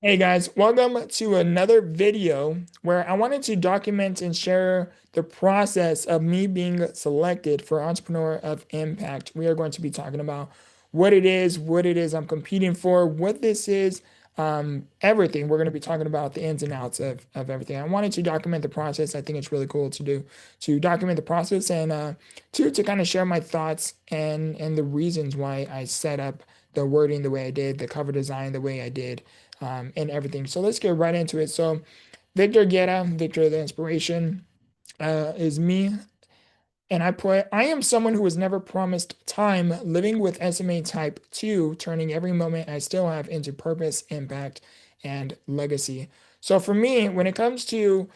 Hey guys, welcome to another video where I wanted to document and share the process of me being selected for Entrepreneur of Impact. We are going to be talking about what it is I'm competing for, what this is, everything. We're going to be talking about the ins and outs of everything. I wanted to document the process. I think it's really cool to document the process and to kind of share my thoughts and the reasons why I set up the wording the way I did, the cover design the way I did and everything. So let's get right into it. So Victor Guerra, Victor the Inspiration, is me. And I am someone who was never promised time, living with SMA type 2, turning every moment I still have into purpose, impact, and legacy. So for me, when it comes to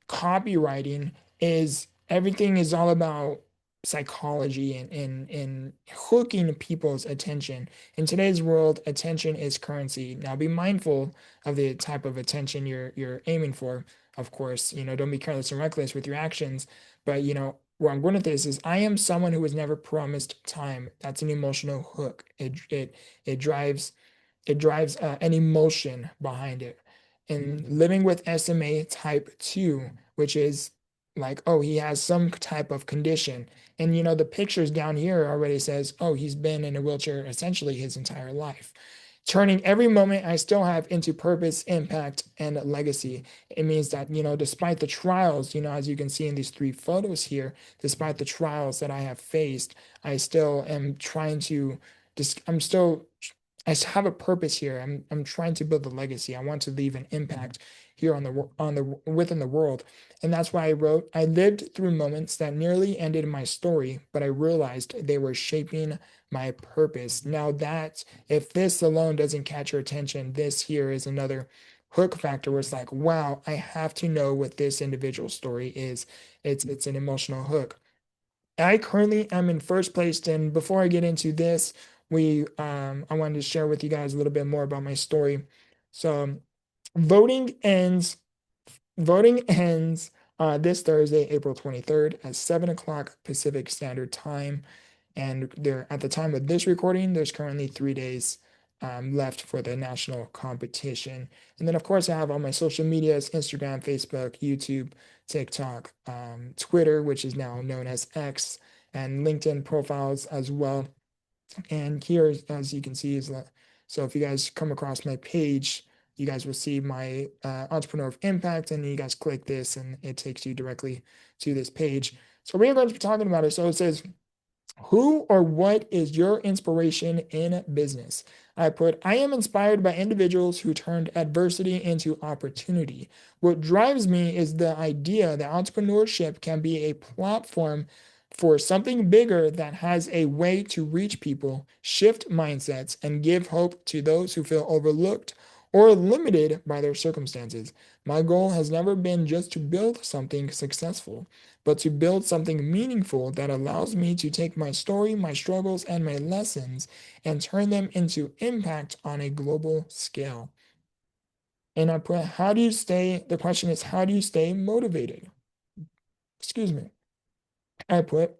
copywriting is everything is all about psychology and hooking people's attention. In today's world, attention is currency. Now be mindful of the type of attention you're aiming for. Of course, don't be careless and reckless with your actions. But where I'm going with this is I am someone who was never promised time. That's an emotional hook. It drives an emotion behind it. And living with SMA type 2, which is like, oh, he has some type of condition. And the pictures down here already says, oh, he's been in a wheelchair essentially his entire life. Turning every moment I still have into purpose, impact, and legacy. It means that, despite the trials, as you can see in these three photos here, despite the trials that I have faced, I still am trying to just, I'm still have a purpose here. I'm trying to build a legacy. I want to leave an impact here on the within the world. And that's why I wrote, I lived through moments that nearly ended my story, but I realized they were shaping my purpose. Now that if this alone doesn't catch your attention, this here is another hook factor where it's like, wow, I have to know what this individual story is. It's an emotional hook. I currently am in first place, and before I get into this, I wanted to share with you guys a little bit more about my story. So voting ends voting ends this Thursday, April 23rd at 7 o'clock Pacific Standard Time. And there, at the time of this recording, there's currently 3 days left for the national competition. And then, of course, I have all my social medias: Instagram, Facebook, YouTube, TikTok, Twitter, which is now known as X, and LinkedIn profiles as well. And here, as you can see, is so if you guys come across my page, you guys will see my Entrepreneur of Impact, and you guys click this, and it takes you directly to this page. So we're going to be talking about it. So it says, who or what is your inspiration in business? I am inspired by individuals who turned adversity into opportunity. What drives me is the idea that entrepreneurship can be a platform for something bigger that has a way to reach people, shift mindsets, and give hope to those who feel overlooked or limited by their circumstances. My goal has never been just to build something successful, but to build something meaningful that allows me to take my story, my struggles, and my lessons and turn them into impact on a global scale. And the question is, how do you stay motivated? Excuse me. I put,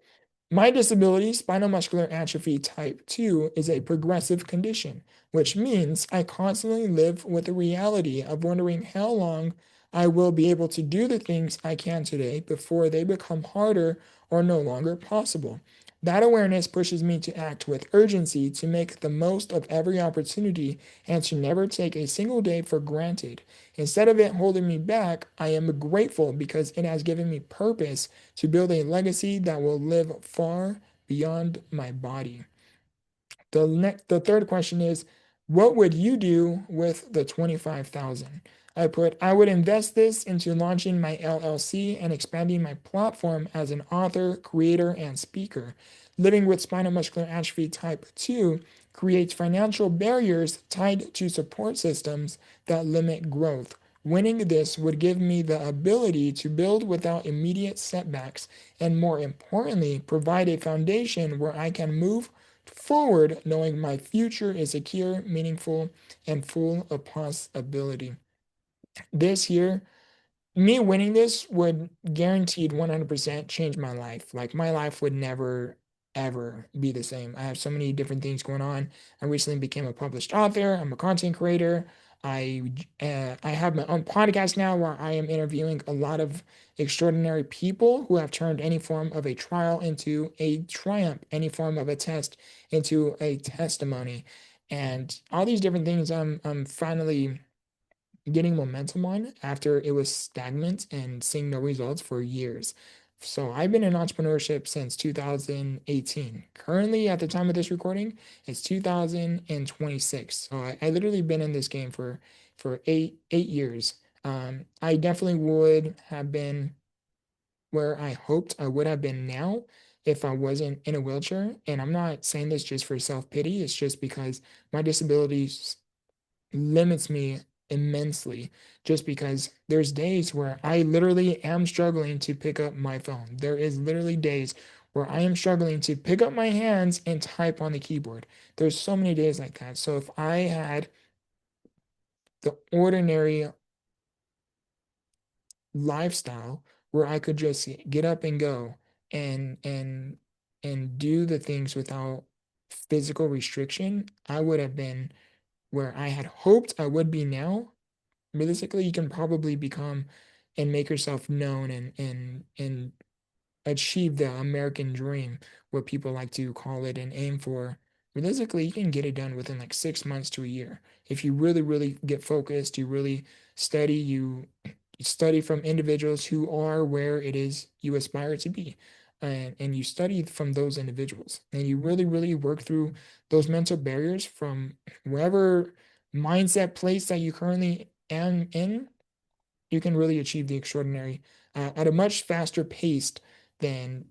my disability, spinal muscular atrophy type 2, is a progressive condition, which means I constantly live with the reality of wondering how long I will be able to do the things I can today before they become harder or no longer possible. That awareness pushes me to act with urgency, to make the most of every opportunity, and to never take a single day for granted. Instead of it holding me back, I am grateful because it has given me purpose to build a legacy that will live far beyond my body. The third question is, what would you do with the 25,000? I would invest this into launching my LLC and expanding my platform as an author, creator, and speaker. Living with spinal muscular atrophy type 2 creates financial barriers tied to support systems that limit growth. Winning this would give me the ability to build without immediate setbacks and, more importantly, provide a foundation where I can move forward knowing my future is secure, meaningful, and full of possibility. This year, me winning this would guaranteed 100% change my life. Like my life would never ever be the same. I have so many different things going on. I recently became a published author. I'm a content creator. I have my own podcast now where I am interviewing a lot of extraordinary people who have turned any form of a trial into a triumph, any form of a test into a testimony, and all these different things. I'm finally getting momentum on after it was stagnant and seeing no results for years. So I've been in entrepreneurship since 2018. Currently, at the time of this recording, it's 2026. So I literally been in this game for eight years. I definitely would have been where I hoped I would have been now if I wasn't in a wheelchair. And I'm not saying this just for self-pity. It's just because my disabilities limits me immensely just because there's days where I literally am struggling to pick up my phone. There is literally days where I am struggling to pick up my hands and type on the keyboard. There's so many days like that. So if I had the ordinary lifestyle where I could just get up and go and and and do the things without physical restriction, I would have been where I had hoped I would be now. Realistically, you can probably become and make yourself known and achieve the American dream, what people like to call it and aim for. Realistically, you can get it done within like 6 months to a year. If you really, really get focused, you really study, you study from individuals who are where it is you aspire to be. And you study from those individuals and you really, really work through those mental barriers from wherever mindset place that you currently am in, you can really achieve the extraordinary at a much faster pace than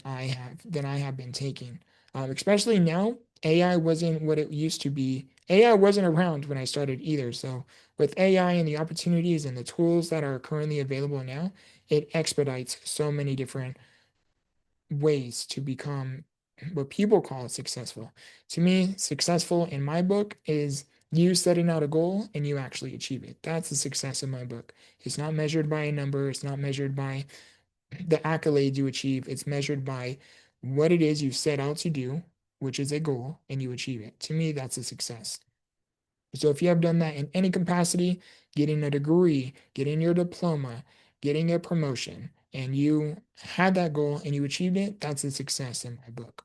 I have been taking. Especially now, AI wasn't what it used to be. AI wasn't around when I started either. So with AI and the opportunities and the tools that are currently available now, it expedites so many different ways to become what people call successful. To me, successful in my book is you setting out a goal and you actually achieve it. That's the success in my book. It's not measured by a number, it's not measured by the accolades you achieve, it's measured by what it is you set out to do, which is a goal, and you achieve it. To me, that's a success. So if you have done that in any capacity, getting a degree, getting your diploma, getting a promotion, and you had that goal and you achieved it, that's a success in my book.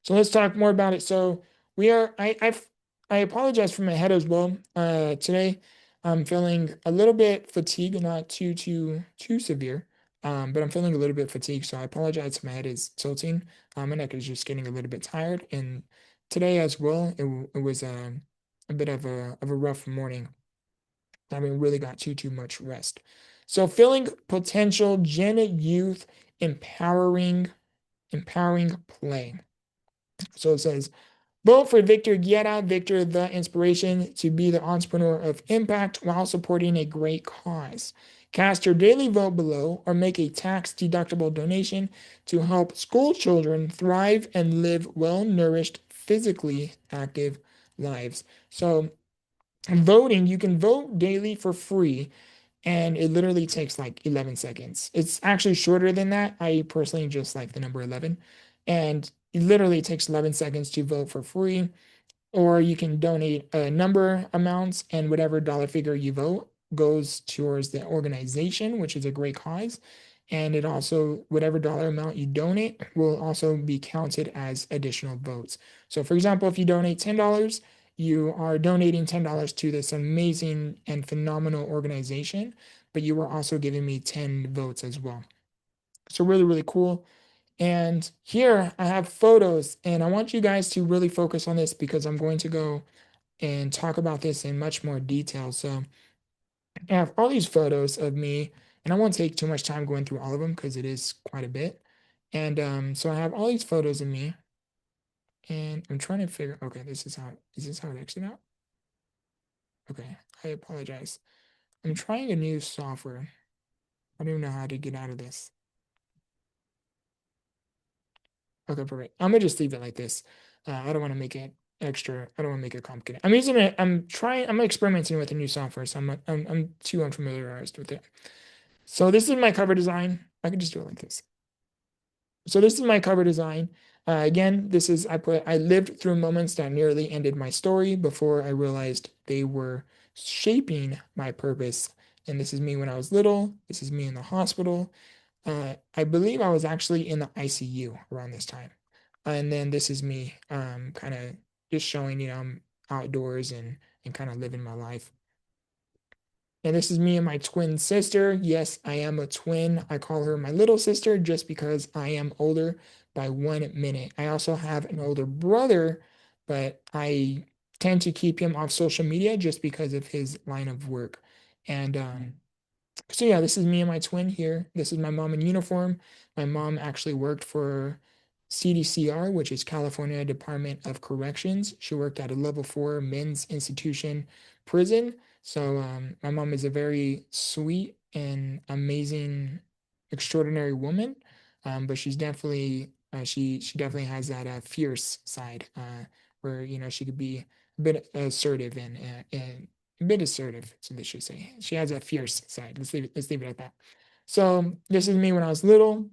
So let's talk more about it. So we are I apologize for my head as well. Today I'm feeling a little bit fatigued, not too severe. But I'm feeling a little bit fatigued, so I apologize. My head is tilting. My neck is just getting a little bit tired, and today as well, it was a bit of a rough morning. I haven't really got too much rest. So feeling potential, Gen Youth empowering play. So it says, vote for Victor Guerra, Victor the Inspiration, to be the entrepreneur of impact while supporting a great cause. Cast your daily vote below or make a tax-deductible donation to help school children thrive and live well-nourished, physically active lives. So voting, you can vote daily for free and it literally takes like 11 seconds. It's actually shorter than that. I personally just like the number 11. And it literally takes 11 seconds to vote for free, or you can donate a number amounts, and whatever dollar figure you vote goes towards the organization, which is a great cause. And it also, whatever dollar amount you donate will also be counted as additional votes. So for example, if you donate $10, you are donating $10 to this amazing and phenomenal organization, but you are also giving me 10 votes as well. So really, really cool. And here I have photos, and I want you guys to really focus on this because I'm going to go and talk about this in much more detail. So I have all these photos of me, and I won't take too much time going through all of them because it is quite a bit. And so I have all these photos of me, and I'm trying to figure, okay, is this how it exit out? Okay, I apologize. I'm trying a new software. I don't even know how to get out of this. Okay, perfect. I'm gonna just leave it like this. I don't want to make it extra. I don't want to make it complicated. I'm using it. I'm experimenting with a new software, so I'm too unfamiliarized with it. So this is my cover design. I can just do it like this. So this is my cover design. Again, I lived through moments that nearly ended my story before I realized they were shaping my purpose. And this is me when I was little. This is me in the hospital. I believe I was actually in the ICU around this time. And then this is me, kind of just showing, I'm outdoors and kind of living my life. And this is me and my twin sister. Yes, I am a twin. I call her my little sister just because I am older by 1 minute. I also have an older brother, but I tend to keep him off social media just because of his line of work. And so yeah, this is me and my twin here. This is my mom in uniform. My mom actually worked for CDCR, which is California Department of Corrections. She worked at a level 4 men's institution prison. So my mom is a very sweet and amazing, extraordinary woman. But she's definitely she definitely has that fierce side where she could be a bit assertive and a bit assertive, so they should say. She has a fierce side. Let's leave it at that. So this is me when I was little.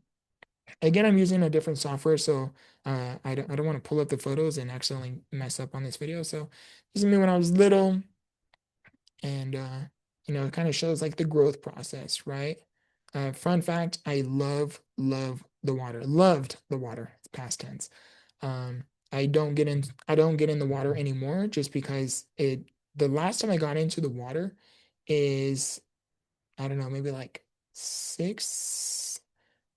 Again, I'm using a different software, so I don't want to pull up the photos and accidentally mess up on this video. So this is me when I was little, and it kind of shows like the growth process, right? Fun fact: I love the water. Loved the water. It's past tense. Um, I don't get in the water anymore just because the last time I got into the water is, I don't know, maybe like 6,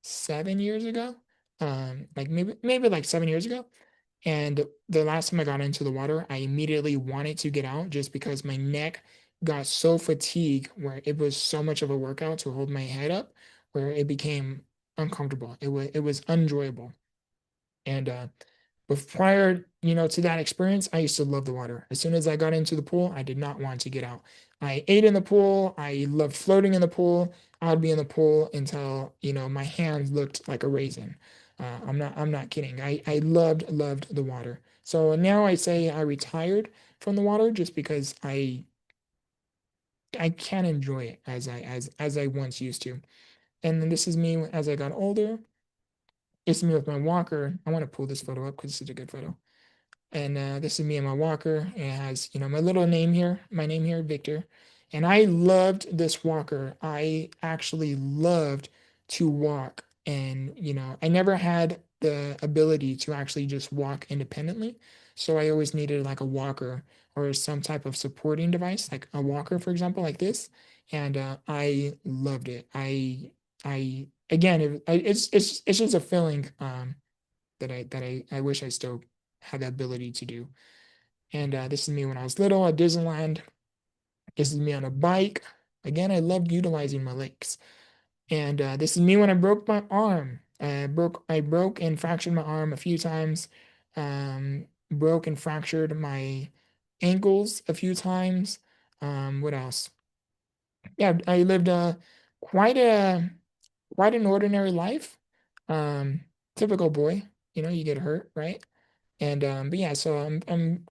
7 years ago. Like maybe like 7 years ago. And the last time I got into the water, I immediately wanted to get out just because my neck got so fatigued where it was so much of a workout to hold my head up where it became uncomfortable. It was unenjoyable. And but prior, to that experience, I used to love the water. As soon as I got into the pool, I did not want to get out. I ate in the pool. I loved floating in the pool. I'd be in the pool until, my hands looked like a raisin. I'm not kidding. I loved the water. So now I say I retired from the water just because I can't enjoy it as I once used to. And then this is me as I got older. It's me with my walker. I want to pull this photo up because it's a good photo. And this is me and my walker. It has, my little name here, my name here, Victor. And I loved this walker. I actually loved to walk. And, I never had the ability to actually just walk independently. So I always needed like a walker or some type of supporting device, like a walker, for example, like this. And I loved it. Again, it's just a feeling that I wish I still had the ability to do. And this is me when I was little at Disneyland. This is me on a bike. Again, I loved utilizing my legs. And this is me when I broke my arm. I broke and fractured my arm a few times. Broke and fractured my ankles a few times. What else? Yeah, I lived quite a quite an ordinary life. Um, Typical boy. You get hurt, right? And but yeah, so I'm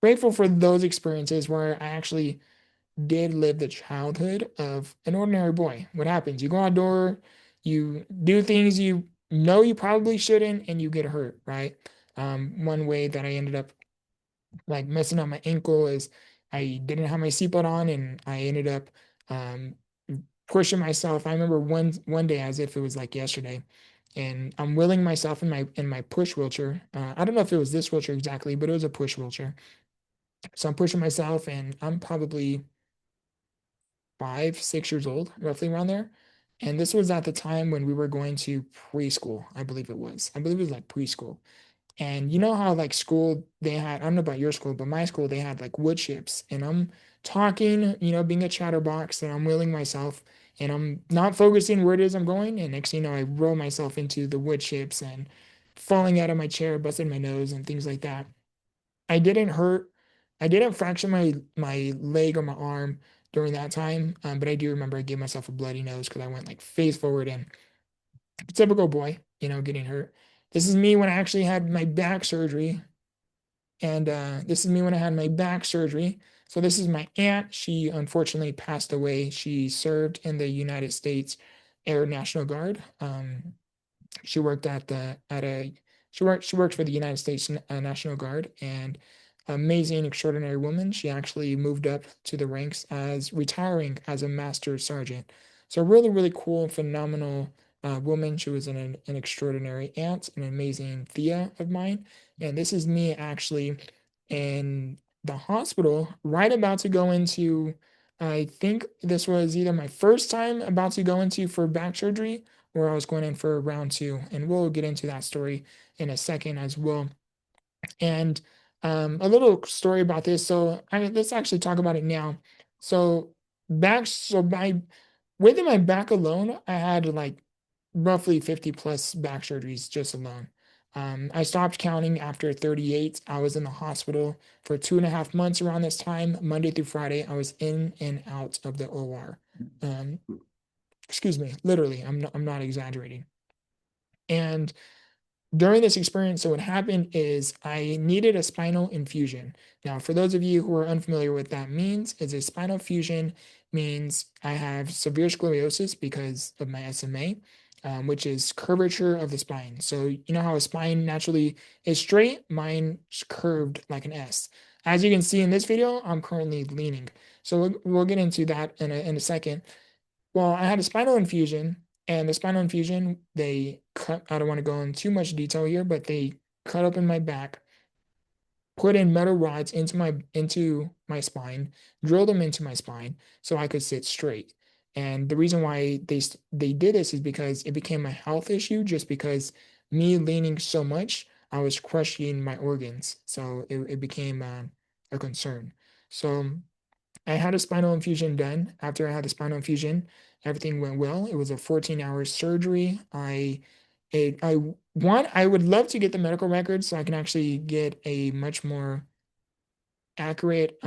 grateful for those experiences where I actually did live the childhood of an ordinary boy. What happens? You go outdoor, you do things you know you probably shouldn't, and you get hurt, right? One way that I ended up like messing up my ankle is I didn't have my seatbelt on, and I ended up um, pushing myself. I remember one day as if it was like yesterday, and I'm wheeling myself in my push wheelchair. I don't know if it was this wheelchair exactly, but it was a push wheelchair. So I'm pushing myself, and I'm probably 5, 6 years old, roughly around there. And this was at the time when we were going to preschool, I believe it was. I believe it was like preschool. And you know how like school they had, I don't know about your school, but my school they had like wood chips. And I'm talking, being a chatterbox, and I'm wheeling myself, and I'm not focusing where it is I'm going. And next thing you know, I roll myself into the wood chips and falling out of my chair, busting my nose and things like that. I didn't hurt. I didn't fracture my leg or my arm during that time, but I do remember I gave myself a bloody nose because I went like face forward, and typical boy, getting hurt. This is me when I actually had my back surgery, and this is me when I had my back surgery. So this is my aunt. She unfortunately passed away. She served in the United States Air National Guard. She worked at She worked for the United States National Guard, and amazing, extraordinary woman. She actually moved up to the ranks as retiring as a master sergeant. So really, really cool, phenomenal woman. She was an extraordinary aunt, an amazing Thea of mine. And this is me actually in the hospital, right about to go into, I think this was either my first time about to go into for back surgery, or I was going in for round two. And we'll get into that story in a second as well. And a little story about this. So let's actually talk about it now. So by within my back alone, I had like roughly 50 plus back surgeries just alone. I stopped counting after 38. I was in the hospital for 2.5 months around this time. Monday through Friday, I was in and out of the OR. Um, excuse me, literally, I'm not exaggerating. And during this experience, so what happened is I needed a spinal infusion. Now, for those of you who are unfamiliar with that means, is a spinal fusion means I have severe scoliosis because of my SMA, which is curvature of the spine. So you know how a spine naturally is straight, mine's curved like an S. As you can see in this video, I'm currently leaning. So we'll get into that in a second. Well, I had a spinal infusion, and the spinal infusion, they cut, I don't want to go into too much detail here, but they cut open my back, put in metal rods into my spine, drill them into my spine so I could sit straight. And the reason why they did this is because it became a health issue, just because me leaning so much, I was crushing my organs. So it became a concern. So I had a spinal infusion done. After I had the spinal infusion, everything went well. It was a 14-hour surgery. I would love to get the medical records so I can actually get a much more accurate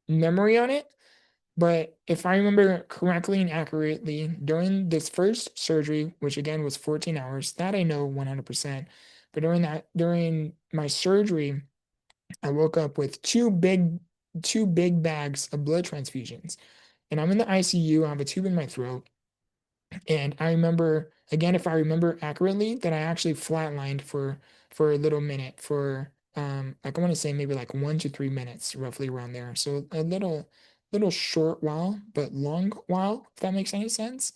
memory on it. But if I remember correctly and accurately, during this first surgery, which again was 14 hours, that I know 100%. But during my surgery, I woke up with two big bags of blood transfusions. And I'm in the ICU. I have a tube in my throat. And I remember, again, if I remember accurately, that I actually flatlined for a little minute, for like I want to say maybe like 1 to 3 minutes, roughly around there. So a little short while, but long while, if that makes any sense.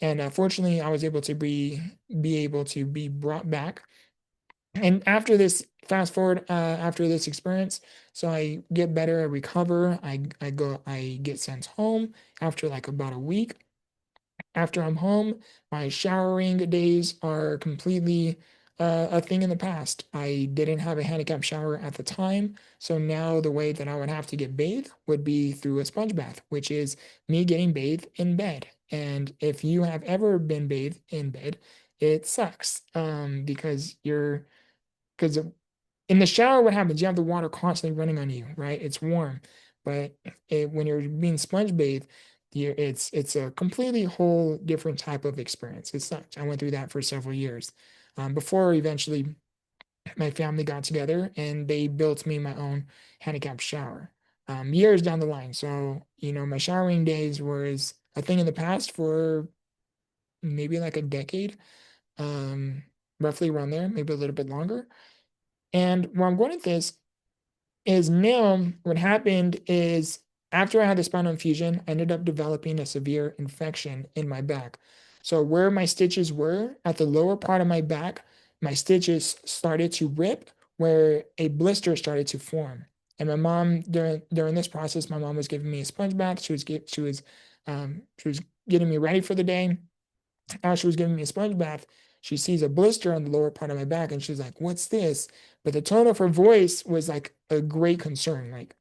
And fortunately, I was able to be able to be brought back. And after this, fast forward, after this experience, so I get better, I recover, I get sent home after like about a week. After I'm home, my showering days are completely a thing in the past. I didn't have a handicap shower at the time, so now the way that I would have to get bathed would be through a sponge bath, which is me getting bathed in bed. And if you have ever been bathed in bed, it sucks because because in the shower, what happens? You have the water constantly running on you, right? It's warm, but when you're being sponge bathed, it's a completely whole different type of experience. It sucks. I went through that for several years before eventually my family got together and they built me my own handicap shower. Years down the line, so my showering days was a thing in the past for maybe like a decade, um, roughly around there, maybe a little bit longer. And where I'm going with this is now what happened is after I had the spinal infusion, I ended up developing a severe infection in my back. So where my stitches were at the lower part of my back, my stitches started to rip, where a blister started to form. And my mom during this process, my mom was giving me a sponge bath. She was getting me ready for the day. As she was giving me a sponge bath, she sees a blister on the lower part of my back, and she's like, "What's this?" But the tone of her voice was like a great concern, like,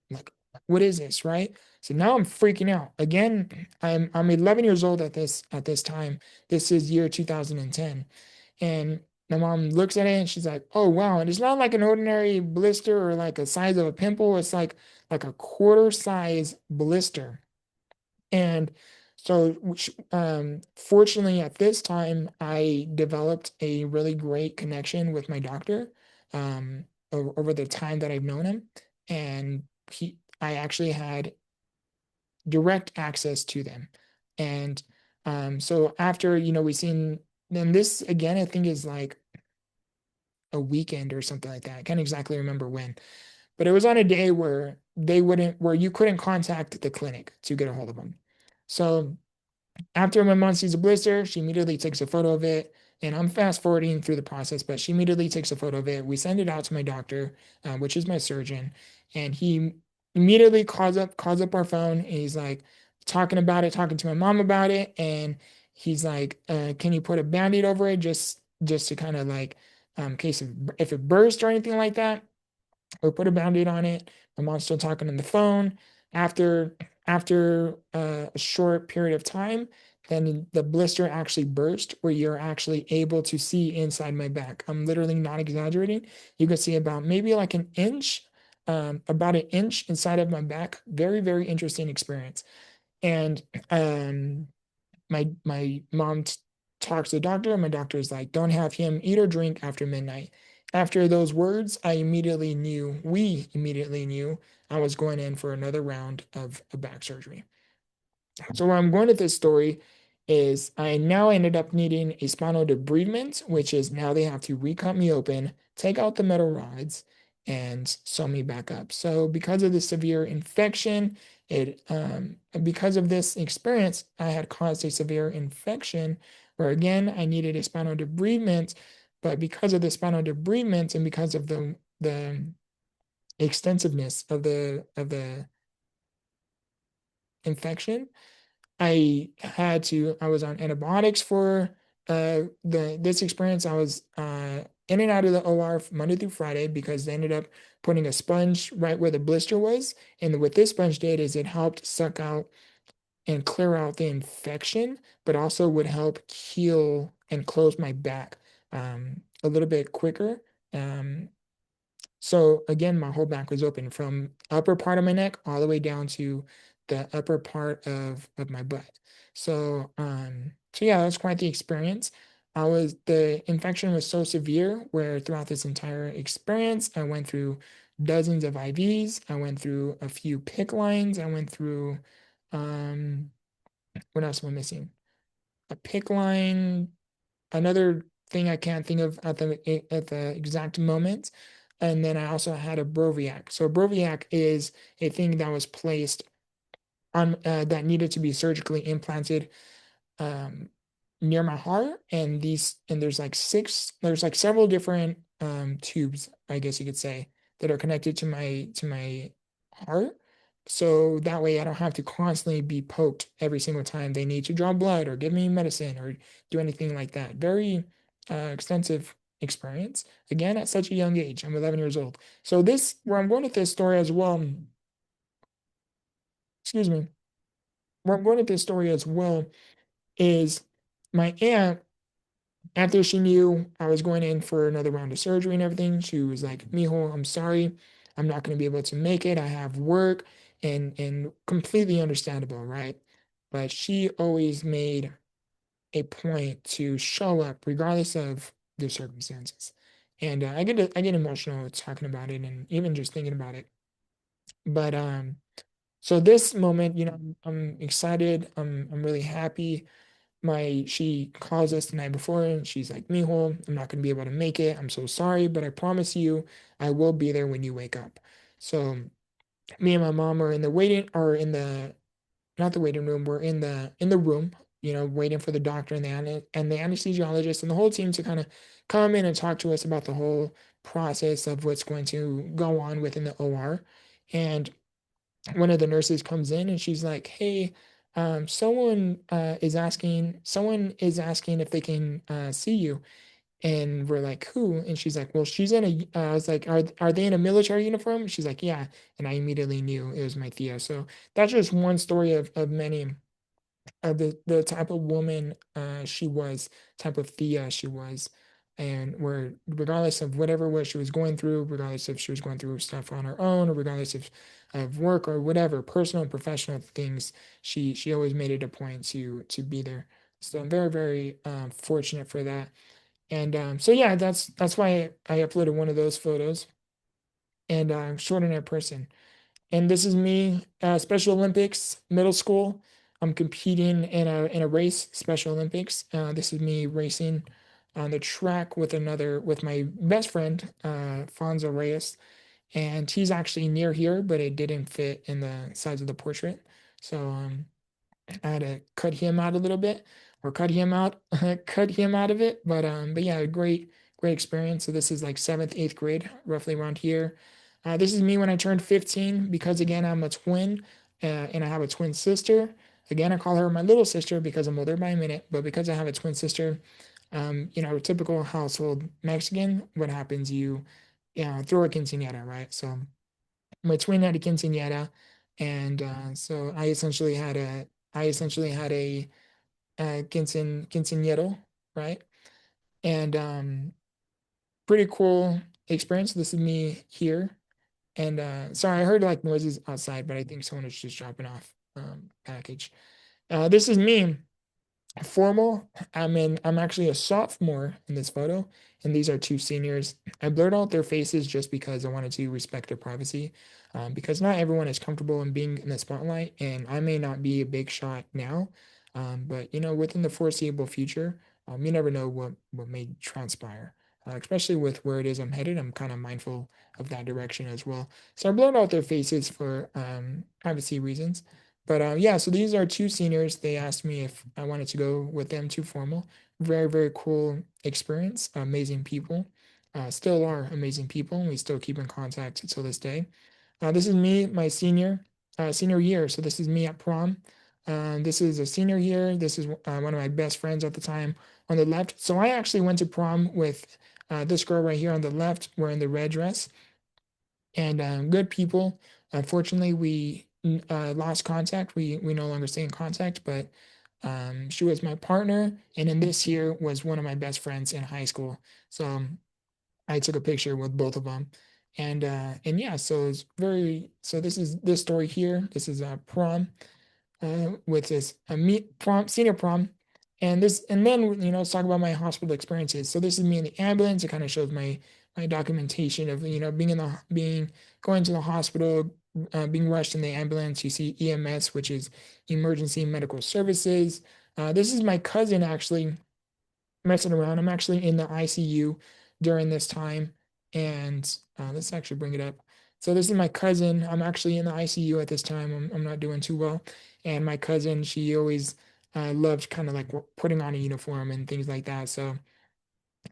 "What is this?" Right? So now I'm freaking out again. I'm 11 years old at this time. This is year 2010, and my mom looks at it and she's like, "Oh wow!" And it's not like an ordinary blister or like a size of a pimple. It's like a quarter size blister. And so, fortunately, at this time, I developed a really great connection with my doctor over the time that I've known him, and I actually had direct access to them. And so after we seen, then this again, I think is like a weekend or something like that. I can't exactly remember when, but it was on a day where where you couldn't contact the clinic to get a hold of them. So after my mom sees a blister, she immediately takes a photo of it. And I'm fast forwarding through the process, but she immediately takes a photo of it. We send it out to my doctor, which is my surgeon, and he immediately calls up our phone. And he's like talking about it, talking to my mom about it, and he's like, "Can you put a band-aid over it, just to kind of like, case of if it burst or anything like that?" Or put a band-aid on it. My mom's still talking on the phone. After a short period of time, then the blister actually burst where you're actually able to see inside my back. I'm literally not exaggerating. You can see about maybe like an inch, about an inch inside of my back. Very, very interesting experience. And um, my mom talks to the doctor, and my doctor is like, don't have him eat or drink after midnight. After those words, we immediately knew I was going in for another round of a back surgery. So where I'm going with this story is I now ended up needing a spinal debridement, which is now they have to recut me open, take out the metal rods, and sew me back up. So because of the severe infection, because of this experience, I had caused a severe infection where again I needed a spinal debridement, but because of the spinal debridement and because of the extensiveness of the infection, I was on antibiotics for this experience. I was in and out of the OR Monday through Friday because they ended up putting a sponge right where the blister was. And what this sponge did is it helped suck out and clear out the infection, but also would help heal and close my back a little bit quicker. Um, so again, my whole back was open from upper part of my neck all the way down to the upper part of my butt. So yeah, that was quite the experience. The infection was so severe where throughout this entire experience, I went through dozens of IVs. I went through a few PICC lines. I went through, um, what else am I missing? A PICC line, another thing I can't think of at the exact moment. And then I also had a Broviac. So a Broviac is a thing that was placed on that needed to be surgically implanted um, near my heart. And there's like several different tubes, I guess you could say, that are connected to my heart. So that way I don't have to constantly be poked every single time they need to draw blood or give me medicine or do anything like that. Very extensive experience. Again, at such a young age. I'm 11 years old. So this, where I'm going with this story as well, excuse me, where I'm going with this story as well is my aunt, after she knew I was going in for another round of surgery and everything, she was like, Mijo, I'm sorry. I'm not going to be able to make it. I have work, and completely understandable, right? But she always made a point to show up regardless of the circumstances. And I get emotional talking about it and even just thinking about it. But so this moment, I'm excited. I'm really happy. She calls us the night before and she's like, Mijo, I'm not gonna be able to make it. I'm so sorry, but I promise you I will be there when you wake up. So me and my mom are in the waiting or in the not the waiting room, we're in the room, waiting for the doctor and the anesthesiologist and the whole team to kind of come in and talk to us about the whole process of what's going to go on within the OR. And one of the nurses comes in and she's like, "Hey, someone is asking if they can see you." And we're like, "Who?" And she's like, "Well, she's in a." I was like, "Are they in a military uniform?" She's like, "Yeah." And I immediately knew it was my Thea. So that's just one story of many the type of woman she was, type of Thea she was, and where regardless of whatever it was she was going through, regardless if she was going through stuff on her own, or regardless of work or whatever, personal and professional things, she always made it a point to be there. So I'm very, very fortunate for that. And so yeah, that's why I uploaded one of those photos. And extraordinary person. And this is me, Special Olympics, middle school. I'm competing in a race, Special Olympics. This is me racing on the track with my best friend, Fonzo Reyes, and he's actually near here, but it didn't fit in the size of the portrait. So I had to cut him out a little bit, or cut him out, cut him out of it. But yeah, great experience. So this is like seventh, eighth grade, roughly around here. This is me when I turned 15, because again, I'm a twin, and I have a twin sister. Again, I call her my little sister because I'm older by a minute, but because I have a twin sister, typical household Mexican, what happens? You throw a quinceañera, right? So my twin had a quinceañera, and so I essentially had a quinceañero, right? And pretty cool experience. This is me here, and sorry, I heard like noises outside, but I think someone is just dropping off package. This is me formal. I'm actually a sophomore in this photo, and these are two seniors. I blurred out their faces just because I wanted to respect their privacy, because not everyone is comfortable in being in the spotlight, and I may not be a big shot now, but within the foreseeable future, you never know what may transpire. Especially with where it is I'm headed, I'm kind of mindful of that direction as well. So I blurred out their faces for privacy reasons. But yeah, so these are two seniors. They asked me if I wanted to go with them to formal. Very cool experience. Amazing people. Still are amazing people. And we still keep in contact till this day. This is me, my senior year. So this is me at prom. This is a senior year. This is one of my best friends at the time on the left. So I actually went to prom with this girl right here on the left wearing the red dress, and good people. Unfortunately, we lost contact. We no longer stay in contact, but she was my partner, and in this year was one of my best friends in high school. So I took a picture with both of them, and yeah, so it's very. So this is this story here. This is prom, with this meet prom, senior prom, and then let's talk about my hospital experiences. So this is me in the ambulance. It kind of shows my documentation of being going to the hospital, being rushed in the ambulance. You see EMS, which is emergency medical services. This is my cousin actually messing around. I'm actually in the ICU during this time, and let's actually bring it up. So this is my cousin. I'm actually in the ICU at this time. I'm not doing too well, and my cousin, she always loved kind of like putting on a uniform and things like that. So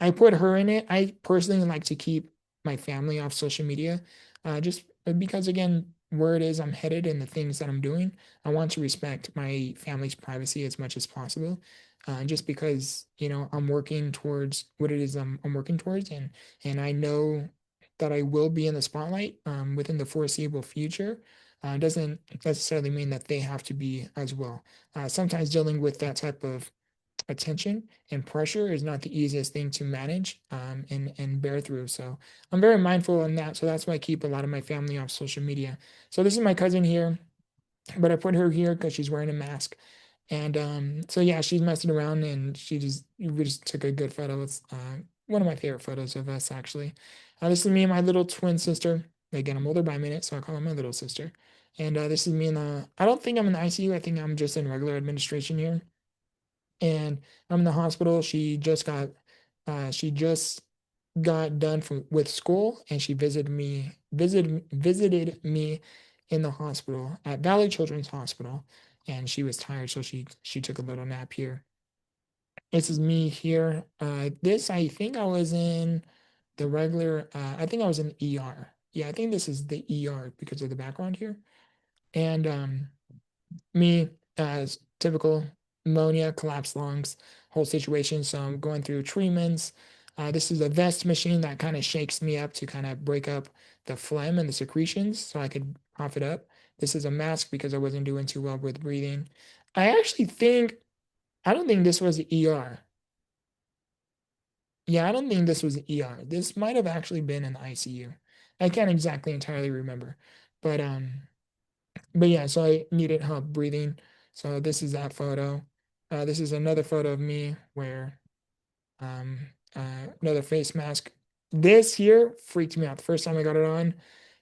I put her in it. I personally like to keep my family off social media, just because, again, where it is I'm headed and the things that I'm doing, I want to respect my family's privacy as much as possible. Just because I'm working towards what it is I'm working towards, and I know that I will be in the spotlight within the foreseeable future. Doesn't necessarily mean that they have to be as well. Sometimes dealing with that type of attention and pressure is not the easiest thing to manage, and bear through. So I'm very mindful in that. So that's why I keep a lot of my family off social media. So this is my cousin here, but I put her here because she's wearing a mask. And so yeah, she's messing around, and we just took a good photo. It's one of my favorite photos of us, actually. This is me and my little twin sister. Again, I'm older by a minute, so I call her my little sister. And this is me in the, I don't think I'm in the ICU. I think I'm just in regular administration here, and I'm in the hospital. She just got done with school, and she visited me in the hospital at Valley Children's Hospital, and she was tired, so she took a little nap here. This is me here. This, I think I was in the regular. I think I was in ER. Yeah, I think this is the ER because of the background here, and me, as typical pneumonia, collapsed lungs, whole situation. So I'm going through treatments. This is a vest machine that kind of shakes me up to kind of break up the phlegm and the secretions so I could cough it up. This is a mask because I wasn't doing too well with breathing. I actually think, I don't think this was the ER. Yeah, I don't think this was the ER. This might have actually been in the ICU. I can't exactly entirely remember. But yeah, so I needed help breathing. So this is that photo. This is another photo of me where um, another face mask. This here freaked me out. The first time I got it on,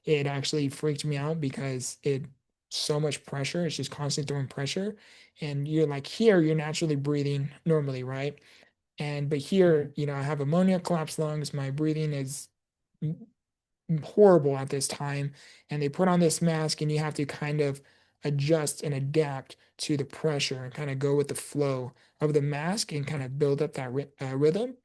it actually freaked me out because it so much pressure. It's just constantly throwing pressure, and you're like here, you're naturally breathing normally, right? But here, I have ammonia, collapsed lungs. My breathing is horrible at this time. And they put on this mask, and you have to kind of adjust and adapt to the pressure and kind of go with the flow of the mask and kind of build up that rhythm.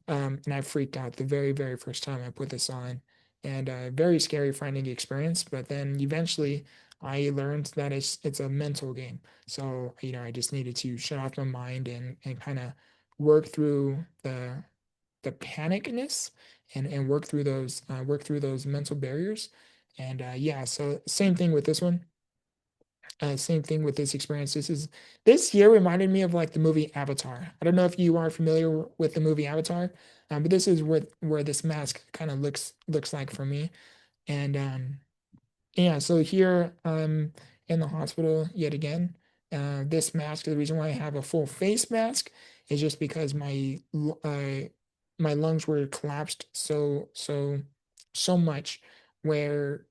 And I freaked out the very, very first time I put this on, and very scary finding experience. But then eventually, I learned that it's a mental game. So I just needed to shut off my mind and kind of work through the panicness and work through those mental barriers. And yeah, so same thing with this one. Same thing with this experience. This year reminded me of like the movie Avatar. I don't know if you are familiar with the movie Avatar, but this is where this mask kind of looks like for me. And yeah, so here I'm in the hospital yet again. This mask, the reason why I have a full face mask is just because my lungs were collapsed so much where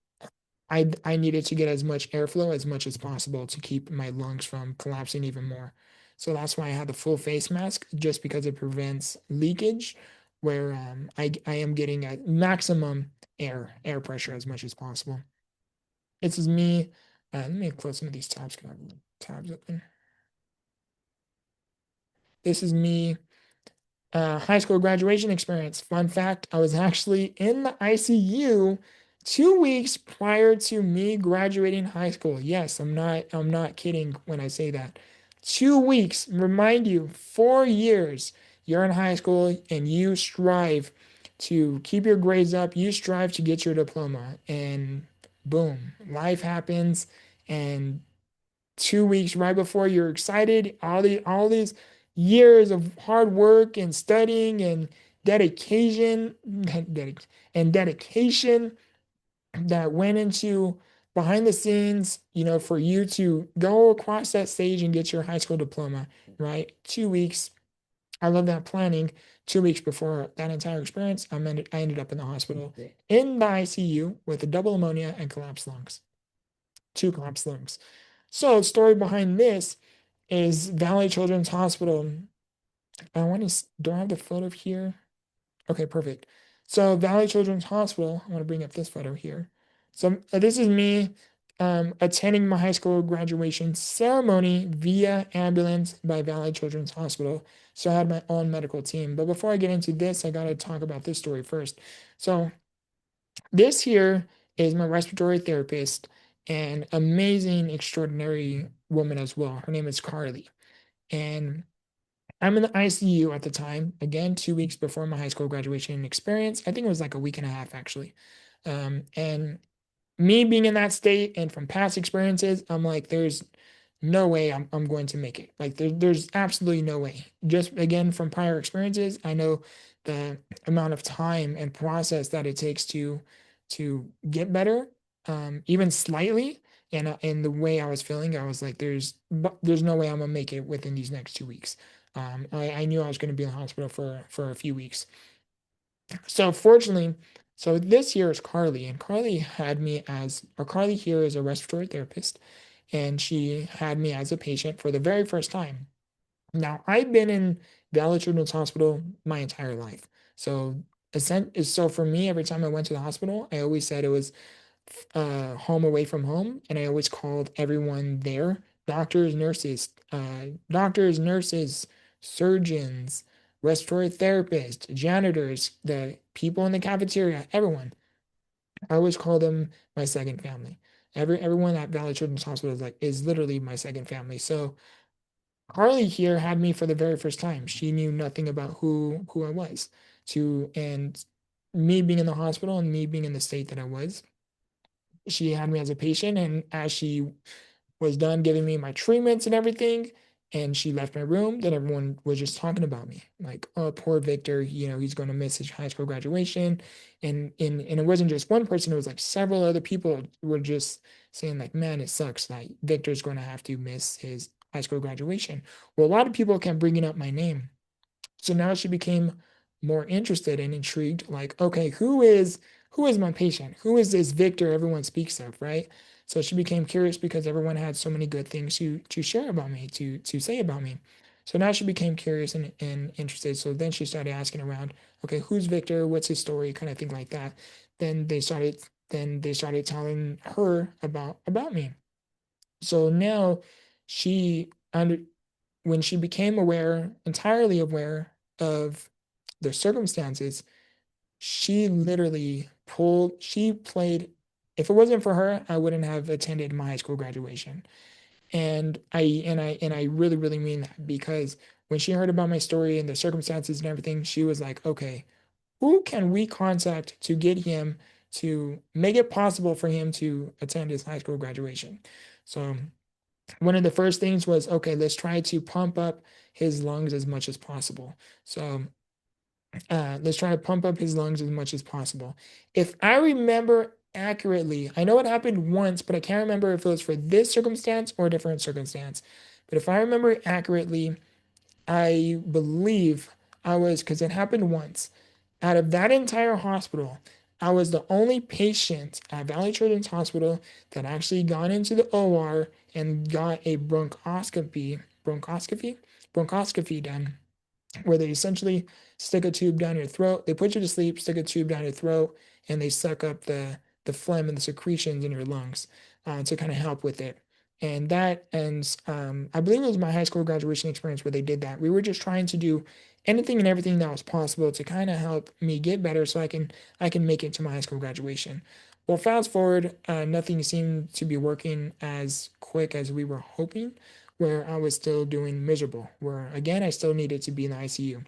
I needed to get as much airflow as much as possible to keep my lungs from collapsing even more. So that's why I had the full face mask, just because it prevents leakage, where I am getting a maximum air pressure as much as possible. This is me. Let me close some of these tabs. Can I have tabs open? This is me. High school graduation experience. Fun fact: I was actually in the ICU 2 weeks prior to me graduating high school. Yes, I'm not kidding when I say that. 2 weeks. Remind you, 4 years. You're in high school and you strive to keep your grades up. You strive to get your diploma, and boom, life happens, and 2 weeks right before you're excited, all these years of hard work and studying and dedication and dedication that went into behind the scenes, for you to go across that stage and get your high school diploma, right? 2 weeks. I love that planning. 2 weeks before that entire experience, I ended up in the hospital in the ICU with a double pneumonia and collapsed lungs, two collapsed lungs. So, the story behind this is Valley Children's Hospital. Do I have the photo here? Okay, perfect. So, Valley Children's Hospital, I want to bring up this photo here. So, this is me attending my high school graduation ceremony via ambulance by Valley Children's Hospital. So, I had my own medical team. But before I get into this, I got to talk about this story first. So, this here is my respiratory therapist, and amazing, extraordinary woman as well. Her name is Carly. And I'm in the ICU at the time, again, 2 weeks before my high school graduation experience. I think it was like a week and a half, actually. And me being in that state and from past experiences, I'm like, there's no way I'm going to make it. Like there's absolutely no way. Just again, from prior experiences, I know the amount of time and process that it takes to get better, even slightly. And in the way I was feeling, I was like, there's no way I'm gonna make it within these next 2 weeks. I knew I was going to be in the hospital for a few weeks. So fortunately, so this year is Carly, and Carly here is a respiratory therapist, and she had me as a patient for the very first time. Now, I've been in Valley Children's Hospital my entire life. So for me, every time I went to the hospital, I always said it was home away from home, and I always called everyone there, doctors, nurses, surgeons, respiratory therapists, janitors, the people in the cafeteria, everyone. I always call them my second family. Everyone at Valley Children's Hospital is literally my second family. So Carly here had me for the very first time. She knew nothing about who I was. And me being in the hospital and me being in the state that I was, she had me as a patient, and as she was done giving me my treatments and everything, and she left my room, then everyone was just talking about me, like, oh, poor Victor, he's going to miss his high school graduation. And it wasn't just one person, it was like several other people were just saying, like, man, it sucks that Victor's going to have to miss his high school graduation. Well, a lot of people kept bringing up my name. So now she became more interested and intrigued, like, okay, who is my patient? Who is this Victor everyone speaks of, right? So she became curious because everyone had so many good things to share about me, to say about me. So now she became curious and interested. So then she started asking around, okay, who's Victor? What's his story? Kind of thing like that. Then they started then they started telling her about me. So now she under when she became entirely aware of their circumstances, she played. If it wasn't for her, I wouldn't have attended my high school graduation. And I really, really mean that, because when she heard about my story and the circumstances and everything, she was like, okay, who can we contact to get him to make it possible for him to attend his high school graduation? So one of the first things was, okay, let's try to pump up his lungs as much as possible. So let's try to pump up his lungs as much as possible. If I remember accurately, I know it happened once, but I can't remember if it was for this circumstance or a different circumstance. But if I remember accurately, I believe I was, because it happened once. Out of that entire hospital, I was the only patient at Valley Children's Hospital that actually got into the OR and got a bronchoscopy done, where they essentially stick a tube down your throat. They put you to sleep, stick a tube down your throat, and they suck up the phlegm and the secretions in your lungs to kind of help with it. And I believe it was my high school graduation experience where they did that. We were just trying to do anything and everything that was possible to kind of help me get better so I can make it to my high school graduation. Well, fast forward, nothing seemed to be working as quick as we were hoping, where I was still doing miserable, where again, I still needed to be in the ICU.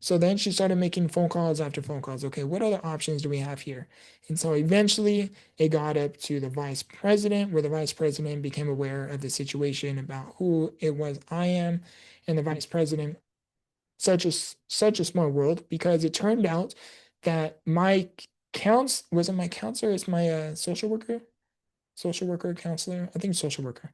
So then she started making phone calls after phone calls. Okay, what other options do we have here? And so eventually it got up to the vice president, where the vice president became aware of the situation about who it was I am. And the vice president, such a small world, because it turned out that my wasn't my counselor, it's my social worker, counselor, I think social worker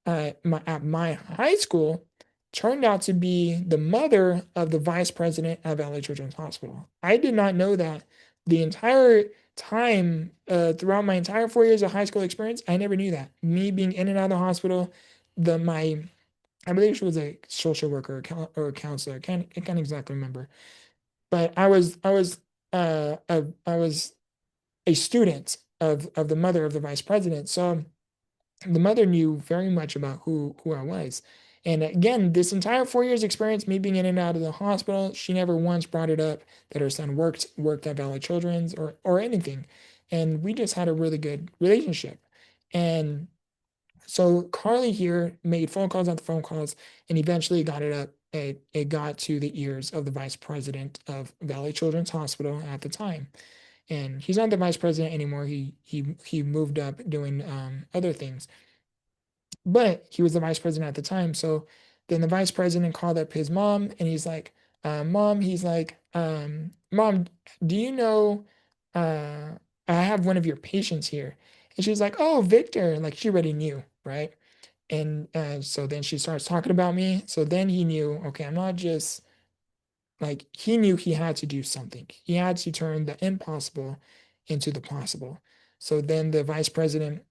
at my high school turned out to be the mother of the vice president of LA Children's Hospital. I did not know that the entire time throughout my entire 4 years of high school experience. I never knew that. Me being in and out of the hospital, the my I believe she was a social worker or a counselor. I can't exactly remember, but I was a student of the mother of the vice president. So the mother knew very much about who I was. And again, this entire 4 years experience, me being in and out of the hospital, she never once brought it up that her son worked at Valley Children's or anything. And we just had a really good relationship. And so Carly here made phone calls after phone calls and eventually got it up. It got to the ears of the vice president of Valley Children's Hospital at the time. And he's not the vice president anymore. He moved up doing other things, but he was the vice president at the time. So then the vice president called up his mom and he's like, Mom, Mom, do you know, I have one of your patients here. And she's like, oh, Victor. Like she already knew, right? And so then she starts talking about me. So then he knew, okay, I'm not just like, he knew he had to do something. He had to turn the impossible into the possible. So then the vice president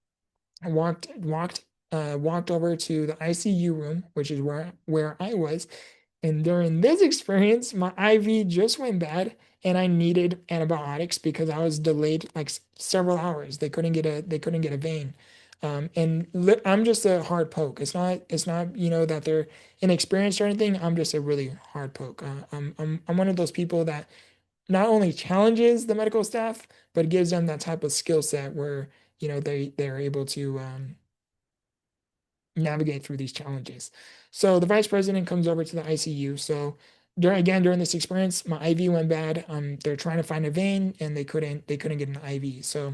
walked over to the ICU room, which is where I was. And during this experience, my IV just went bad, and I needed antibiotics because I was delayed like several hours. They couldn't get a vein. I'm just a hard poke. It's not that they're inexperienced or anything. I'm just a really hard poke. I'm one of those people that not only challenges the medical staff, but gives them that type of skill set where they're able to navigate through these challenges. So the vice president comes over to the ICU. So during this experience, my IV went bad. They're trying to find a vein and they couldn't get an IV. So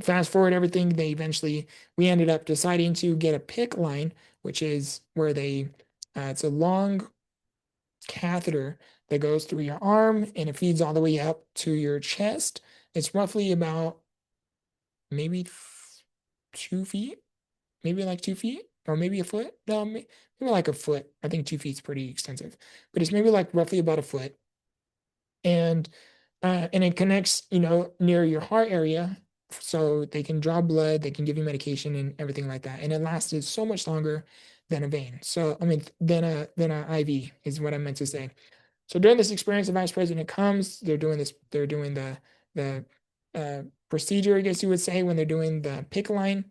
fast forward everything, we ended up deciding to get a PICC line, which is where it's a long catheter that goes through your arm and it feeds all the way up to your chest. It's roughly about maybe 2 feet, maybe like 2 feet or maybe a foot. No, maybe like a foot. I think 2 feet is pretty extensive, but it's maybe like roughly about a foot. And it connects, near your heart area. so they can draw blood, they can give you medication and everything like that. And it lasted so much longer than a vein. So I mean, than a IV is what I meant to say. So during this experience, the vice president comes. They're doing the procedure, I guess you would say, when they're doing the pick line.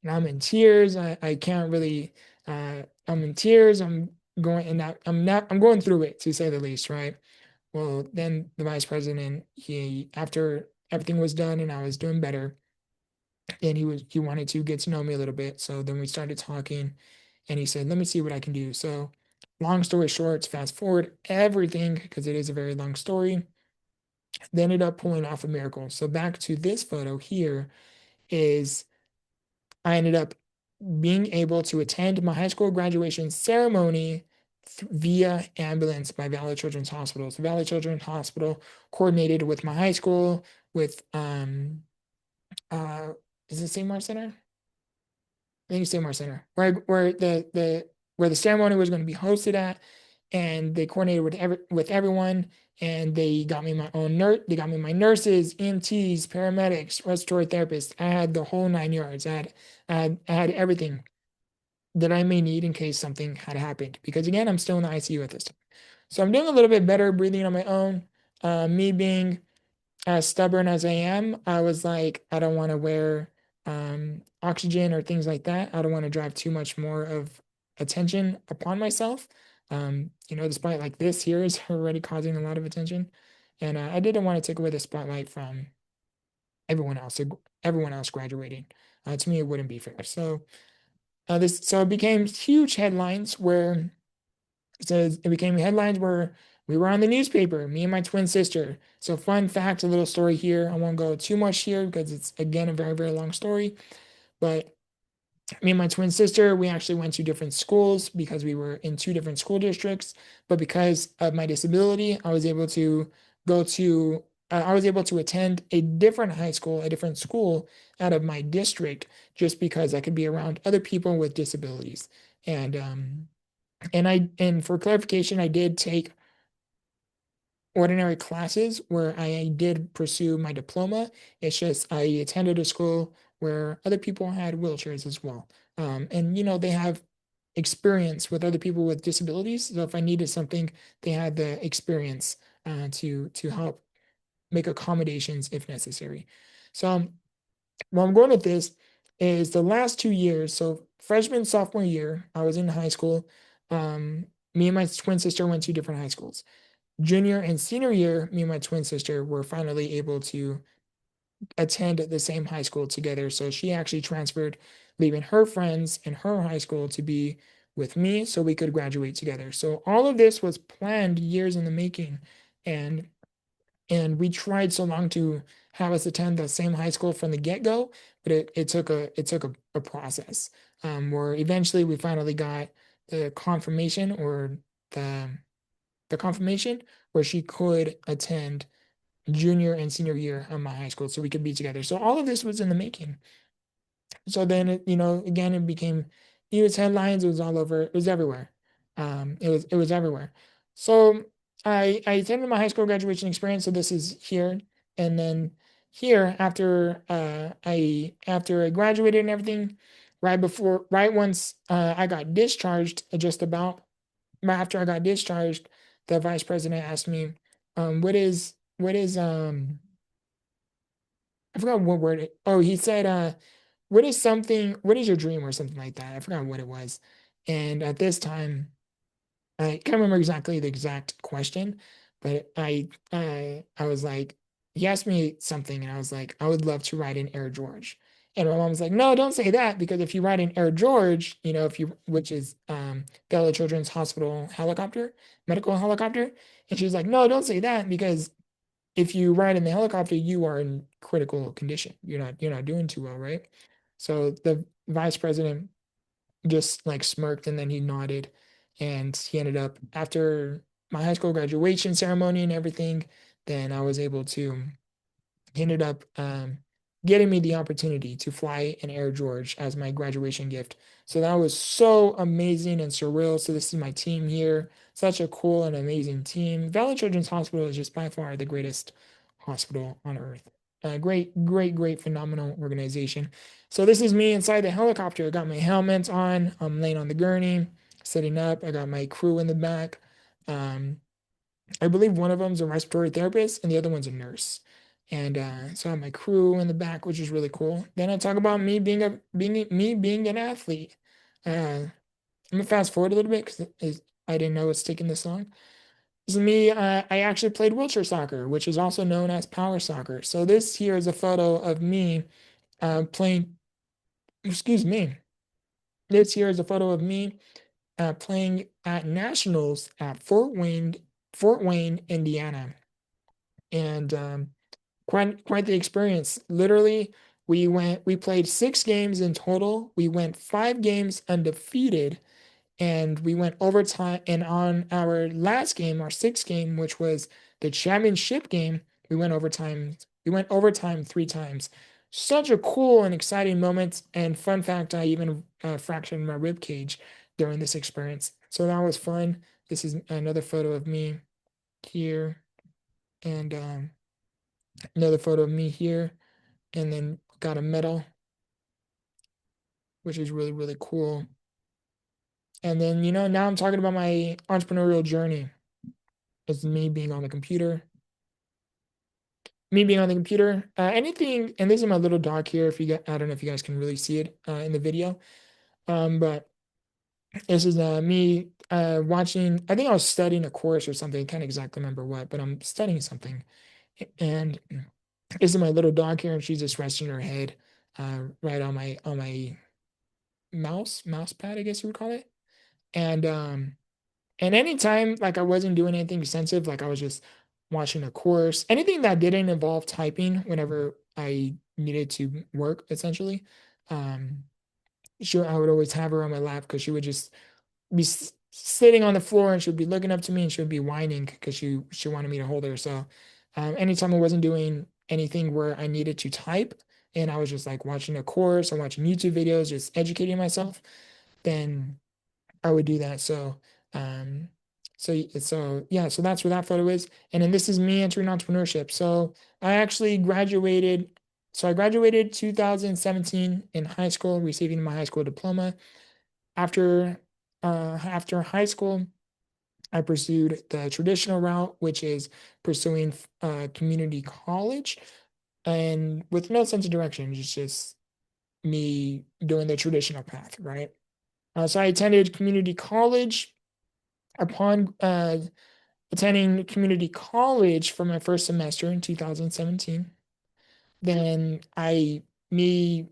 And I'm in tears. I can't really. I'm in tears. I'm going through it, to say the least, right? Well, then the vice president, he after everything was done and I was doing better, and he wanted to get to know me a little bit. So then we started talking, and he said, "Let me see what I can do." So, long story short, fast forward everything because it is a very long story. They ended up pulling off a miracle. So back to this photo here is I ended up being able to attend my high school graduation ceremony via ambulance by Valley Children's Hospital. So Valley Children's Hospital coordinated with my high school with uh is it Seymour Center? I think it's Seymour Center, where the ceremony was going to be hosted at, and they coordinated with everyone, and they got me my own nurse. They got me my nurses, EMTs, paramedics, respiratory therapists. I had the whole 9 yards. I had everything that I may need in case something had happened. Because again, I'm still in the ICU at this time, so I'm doing a little bit better breathing on my own. Me being as stubborn as I am, I was like, I don't want to wear oxygen or things like that. I don't want to drive too much more of attention upon myself. Despite like this here is already causing a lot of attention, and I didn't want to take away the spotlight from everyone else. Everyone else graduating. To me, it wouldn't be fair. So it became huge headlines where it became headlines where we were on the newspaper, me and my twin sister. So fun fact, a little story here. I won't go too much here because it's again a very, very long story. But me and my twin sister, we actually went to different schools because we were in two different school districts. But because of my disability, I was able to attend a different high school, a different school out of my district, just because I could be around other people with disabilities. And and for clarification, I did take ordinary classes where I did pursue my diploma. It's just I attended a school where other people had wheelchairs as well. And they have experience with other people with disabilities. So if I needed something, they had the experience to help make accommodations if necessary. So where I'm going with this is the last 2 years. So freshman, sophomore year, I was in high school. Me and my twin sister went to different high schools. Junior and senior year, me and my twin sister were finally able to attend the same high school together. So she actually transferred, leaving her friends in her high school to be with me so we could graduate together. So all of this was planned years in the making. And we tried so long to have us attend the same high school from the get-go, but it took a process where eventually we finally got the confirmation or the the confirmation where she could attend junior and senior year of my high school so we could be together. So all of this was in the making. So then again it became news headlines, it was all over, it was everywhere. It was everywhere. So I attended my high school graduation experience. So this is here. And then here after I graduated and everything, right once I got discharged, just about after I got discharged, the vice president asked me, what is I forgot what word oh, he said, what is your dream or something like that. I forgot what it was. And at this time, I can't remember exactly the exact question, but I was like, he asked me something, and I was like, I would love to ride an Air George. And my mom was like, no, don't say that, because if you ride an Air George, which is Bella Children's Hospital helicopter, medical helicopter, and she was like, no, don't say that, because if you ride in the helicopter, you are in critical condition. You're not doing too well, right? So the vice president just like smirked, and then he nodded, and he ended up, after my high school graduation ceremony and everything, then I was able to he ended up getting me the opportunity to fly an Air George as my graduation gift. So that was so amazing and surreal. So this is my team here. Such a cool and amazing team. Valley Children's Hospital is just by far the greatest hospital on earth. Great, phenomenal organization. So this is me inside the helicopter. I got my helmet on. I'm laying on the gurney, sitting up. I got my crew in the back. Um, I believe one of them's a respiratory therapist and the other one's a nurse. And so I have my crew in the back, which is really cool. Then I talk about me being an athlete. I'm gonna fast forward a little bit because I didn't know it's taking this long. This is me. I actually played wheelchair soccer, which is also known as power soccer. So this here is a photo of me playing. Excuse me. This here is a photo of me playing at nationals at Fort Wayne, Indiana, and quite the experience. Literally, we played 6 games in total. We went 5 games undefeated, and we went overtime. And on our last game, our sixth game, which was the championship game, we went overtime. We went overtime 3 times. Such a cool and exciting moment. And fun fact, I even fractured my rib cage during this experience. So that was fun. This is another photo of me here, and another photo of me here, and then got a medal, which is really cool. And then, now I'm talking about my entrepreneurial journey. It's me being on the computer. Me being on the computer. Anything, and this is my little dog here. If you get, I don't know if you guys can really see it in the video. But this is me watching. I think I was studying a course or something. I can't exactly remember what, but I'm studying something. And this is my little dog here, and she's just resting her head right on my mouse pad, I guess you would call it. And anytime like I wasn't doing anything extensive, like I was just watching a course, anything that didn't involve typing whenever I needed to work, essentially. Um, sure, I would always have her on my lap because she would just be sitting on the floor and she would be looking up to me and she would be whining because she wanted me to hold her. So anytime I wasn't doing anything where I needed to type and I was just like watching a course or watching YouTube videos, just educating myself, then I would do that. So, um, so yeah, so that's where that photo is. And then this is me entering entrepreneurship. So I actually graduated. So I graduated 2017 in high school, receiving my high school diploma. After after high school, I pursued the traditional route, which is pursuing community college, and with no sense of direction. It's just me doing the traditional path, right? So I attended community college. Upon attending community college for my first semester in 2017, then me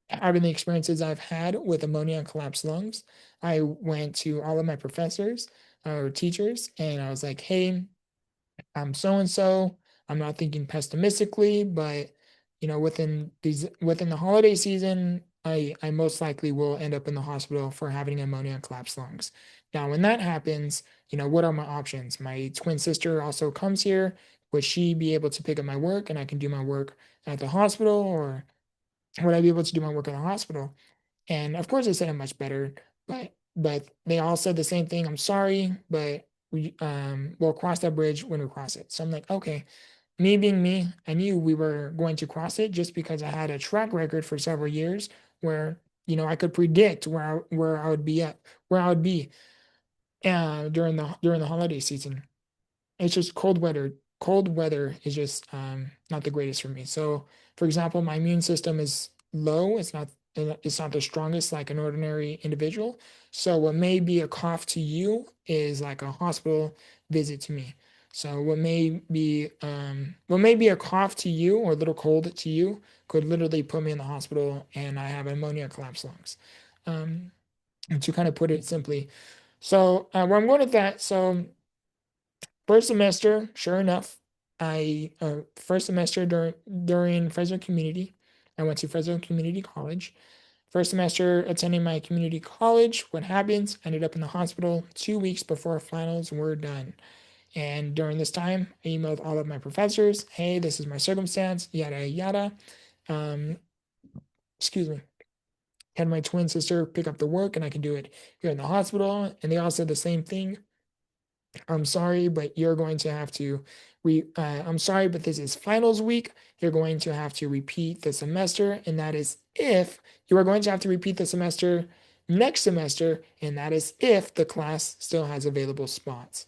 having the experiences I've had with ammonia and collapsed lungs, I went to all of my professors or teachers, and I was like, "Hey, I'm so and so. I'm not thinking pessimistically, but within the holiday season, I most likely will end up in the hospital for having ammonia and collapsed lungs. Now, when that happens, what are my options? My twin sister also comes here. Would she be able to pick up my work and I can do my work at the hospital, or would I be able to do my work at the hospital? And of course, they said I'm much better, but they all said the same thing. I'm sorry, but we'll cross that bridge when we cross it. So I'm like, okay. Me being me, I knew we were going to cross it just because I had a track record for several years where I could predict where I would be where I would be during the holiday season. It's just cold weather. Cold weather is just not the greatest for me. So, for example, my immune system is low. It's not the strongest like an ordinary individual. So what may be a cough to you is like a hospital visit to me. So what may be a cough to you or a little cold to you could literally put me in the hospital and I have ammonia collapsed lungs. Um, to kind of put it simply. So where I'm going with that, so first semester, sure enough, I first semester during Fresno Community, I went to Fresno Community College. First semester attending my community college, what happens? Ended up in the hospital 2 weeks before finals were done. And during this time, I emailed all of my professors, hey, this is my circumstance, yada yada. Um, excuse me. Had my twin sister pick up the work and I can do it here in the hospital. And they all said the same thing. I'm sorry, but you're going to have to I'm sorry, but this is finals week. You're going to have to repeat the semester, and that is if you are going to have to repeat the semester next semester, and that is if the class still has available spots.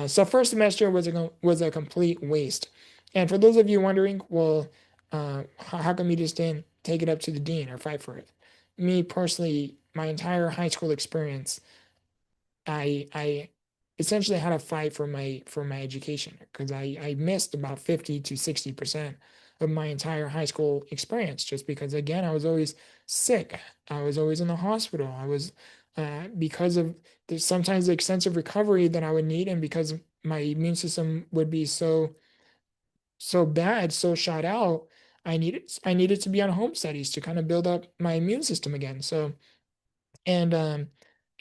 So first semester was a complete waste. And for those of you wondering, well, how come you just didn't take it up to the dean or fight for it? Me personally, my entire high school experience, I essentially had to fight for my education because I missed about 50 to 60% of my entire high school experience just because again I was always sick. I was always in the hospital. I was because of the sometimes the extensive recovery that I would need and because my immune system would be so bad, so shot out, I needed to be on home studies to kind of build up my immune system again. So and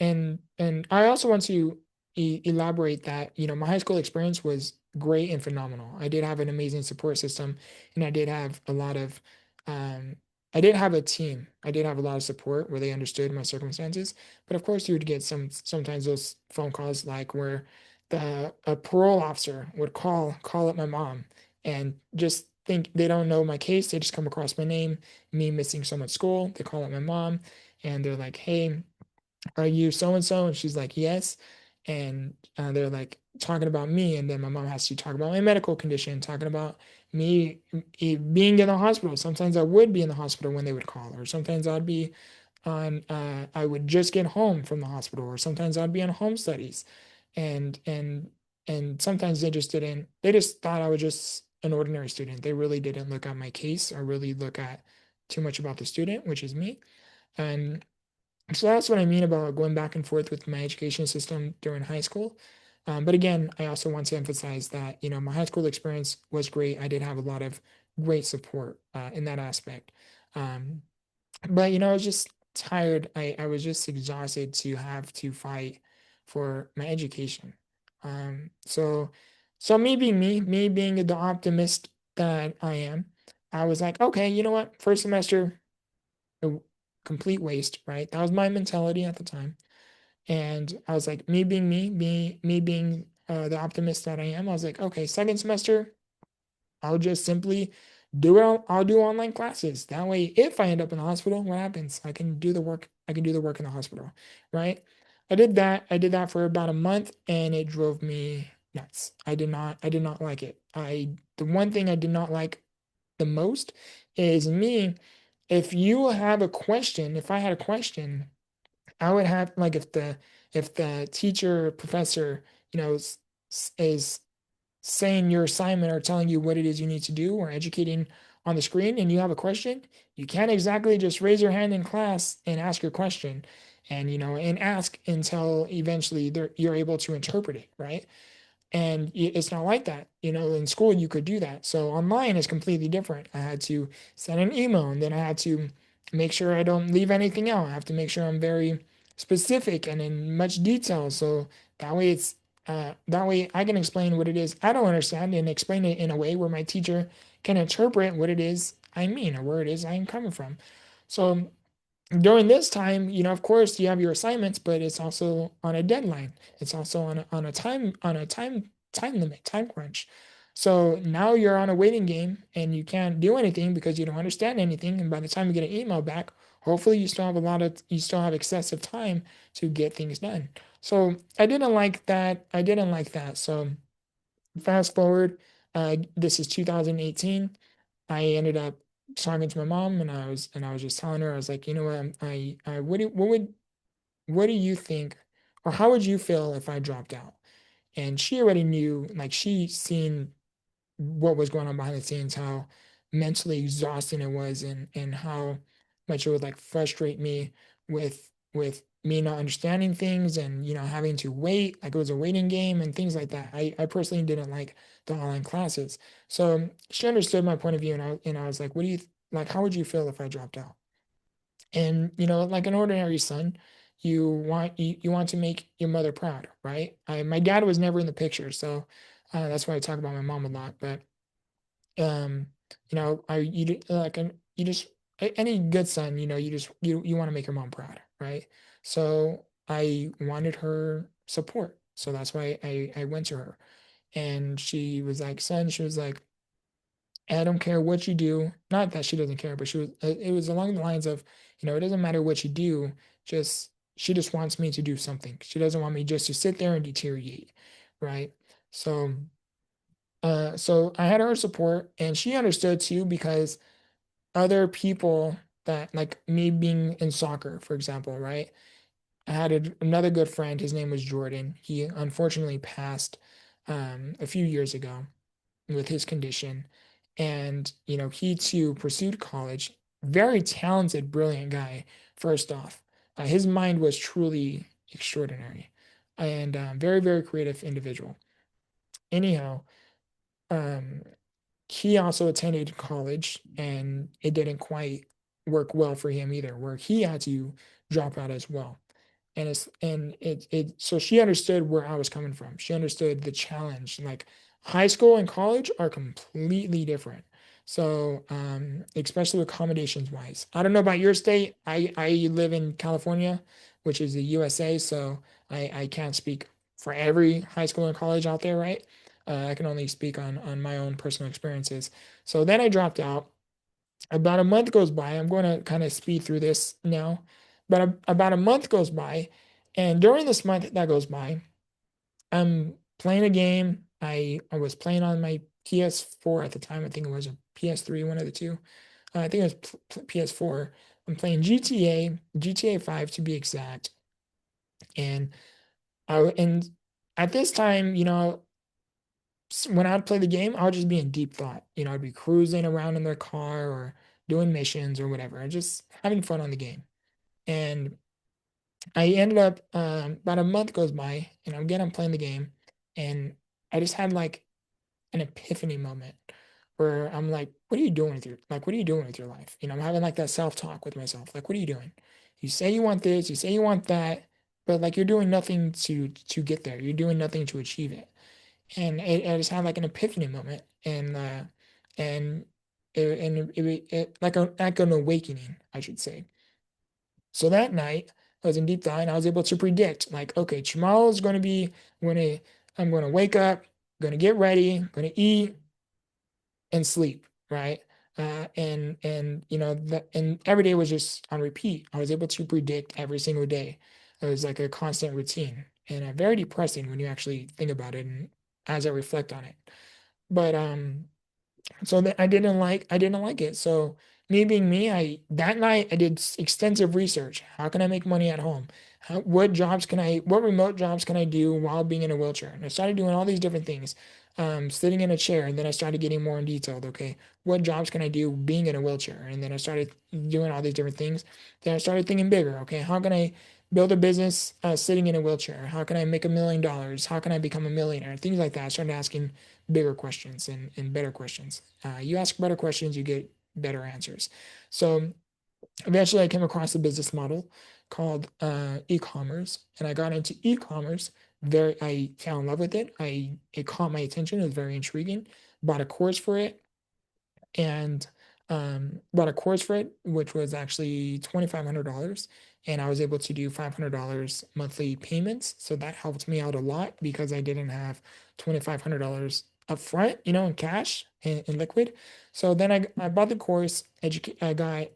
and I also want to elaborate that, you know, my high school experience was great and phenomenal. I did have an amazing support system, and I did have a lot of um I did have a team. I did have a lot of support where they understood my circumstances. But of course you would get sometimes those phone calls like where the a parole officer would call up my mom and just think they don't know my case. They just come across my name, me missing so much school. They call up my mom and they're like, "Hey, are you so and so?" And she's like, "Yes." And they're like talking about me. And then my mom has to talk about my medical condition, talking about me being in the hospital. Sometimes I would be in the hospital when they would call, or sometimes I'd be I would just get home from the hospital, or sometimes I'd be on home studies. And sometimes they just thought I was just an ordinary student. They really didn't look at my case or really look at too much about the student, which is me. And so that's what I mean about going back and forth with my education system during high school. But again, I also want to emphasize that, you know, my high school experience was great. I did have a lot of great support in that aspect. Um, but, you know, I was just tired. I was just exhausted to have to fight for my education. So, me being me being the optimist that I am, I was like, okay, you know what? First semester, a complete waste, right? That was my mentality at the time. And I was like, me being the optimist that I am, I was like, okay, second semester, I'll just simply do it. I'll do online classes. That way, if I end up in the hospital, what happens? I can do the work. I can do the work in the hospital, right? I did that. I did that for about a month, and it drove me nuts. I did not like it. The one thing I did not like the most is me. If you have a question, if I had a question, I would have like if the teacher professor, you know, is saying your assignment or telling you what it is you need to do or educating on the screen and you have a question, you can't exactly just raise your hand in class and ask your question and you know and ask until eventually you're able to interpret it, right? And it's not like that. You know, in school you could do that. So online is completely different. I had to send an email and then I had to make sure I don't leave anything out. I have to make sure I'm very specific and in much detail. So that way that way I can explain what it is I don't understand and explain it in a way where my teacher can interpret what it is I mean or where it is I'm coming from. So during this time, you know, of course, you have your assignments, but it's also on a deadline. It's also on a time limit, time crunch. So now you're on a waiting game and you can't do anything because you don't understand anything. And by the time you get an email back, hopefully you still have excessive time to get things done. So I didn't like that. I didn't like that. So fast forward, this is 2018. I ended up talking to my mom and I was just telling her, I was like, you know what, what do you think or how would you feel if I dropped out? And she already knew, like she seen what was going on behind the scenes, how mentally exhausting it was and how much it would like frustrate me with me not understanding things and you know having to wait like it was a waiting game and things like that. I personally didn't like the online classes. So she understood my point of view and I was like, what do you like how would you feel if I dropped out? And you know, like an ordinary son, you want to make your mother proud, right? My dad was never in the picture, so that's why I talk about my mom a lot. But um you know you just any good son, you know, you want to make your mom proud, right? So I wanted her support So that's why I went to her. And she was like, son, she was like, I don't care what you do. Not that she doesn't care, but it was along the lines of, it doesn't matter what you do, just, she just wants me to do something. She doesn't want me just to sit there and deteriorate. Right. So, so I had her support and she understood too, because other people that like me being in soccer, for example, right? I had another good friend. His name was Jordan. He unfortunately passed a few years ago with his condition. And, he too pursued college. Very talented, brilliant guy, first off. His mind was truly extraordinary and very, very creative individual. Anyhow, um, he also attended college and it didn't quite work well for him either, where he had to drop out as well. And so she understood where I was coming from. She understood the challenge. Like high school and college are completely different. So especially accommodations wise. I don't know about your state. I live in California, which is the USA, so I can't speak for every high school and college out there, right? I can only speak on my own personal experiences. So then I dropped out. About a month goes by. I'm going to kind of speed through this now. But about a month goes by, and during this month that goes by, I'm playing a game. I was playing on my PS4 at the time. I think it was a PS3, one of the two. I think it was PS4. I'm playing GTA 5 to be exact. And and at this time, when I'd play the game, I would just be in deep thought. I'd be cruising around in their car or doing missions or whatever, and just having fun on the game. And I ended up about a month goes by, and again I'm playing the game, and I just had like an epiphany moment where I'm like, "What are you doing with your life?" I'm having like that self talk with myself, like, "What are you doing? You say you want this, you say you want that, but like you're doing nothing to get there. You're doing nothing to achieve it." And I just had like an epiphany moment, and like an awakening, I should say. So that night, I was in deep thought, and I was able to predict, like, okay, tomorrow is going to be when I'm going to wake up, going to get ready, going to eat and sleep, right? And and every day was just on repeat. I was able to predict every single day. It was like a constant routine, and very depressing when you actually think about it and as I reflect on it. But so that I didn't like it. So me being me, I that night I did extensive research. How can I make money at home? What remote jobs can I do while being in a wheelchair? And I started doing all these different things, sitting in a chair, and then I started getting more in detailed. Okay, what jobs can I do being in a wheelchair? And then I started doing all these different things. Then I started thinking bigger. Okay, how can I build a business sitting in a wheelchair? How can I make $1 million? How can I become a millionaire? Things like that. I started asking bigger questions and better questions. You ask better questions, you get better answers. So eventually I came across a business model called e-commerce, and I got into e-commerce. I fell in love with it. It caught my attention. It was very intriguing. Bought a course for it, and bought a course for it, which was actually $2,500. And I was able to do $500 monthly payments. So that helped me out a lot because I didn't have $2,500 upfront, in cash in liquid. So then I bought the course, I got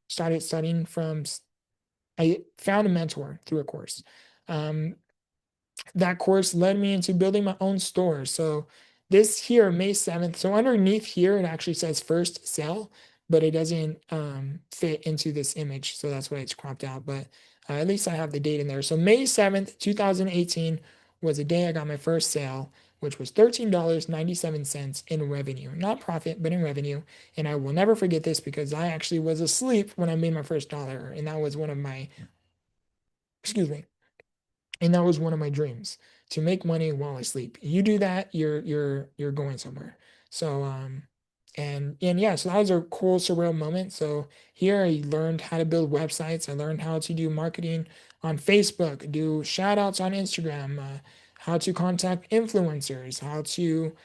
started studying I found a mentor through a course. Um, that course led me into building my own store. So this here, May 7th. So underneath here, it actually says first sale, but it doesn't fit into this image. So that's why it's cropped out. But at least I have the date in there. So May 7th, 2018 was the day I got my first sale, which was $13.97 in revenue, not profit, but in revenue. And I will never forget this because I actually was asleep when I made my first dollar. And that was one of my, excuse me, and that was one of my dreams, to make money while I sleep. You do that, you're going somewhere. So and yeah, so that was a cool surreal moment. So here I learned how to build websites. I learned how to do marketing on Facebook, do shout outs on Instagram, how to contact influencers, how to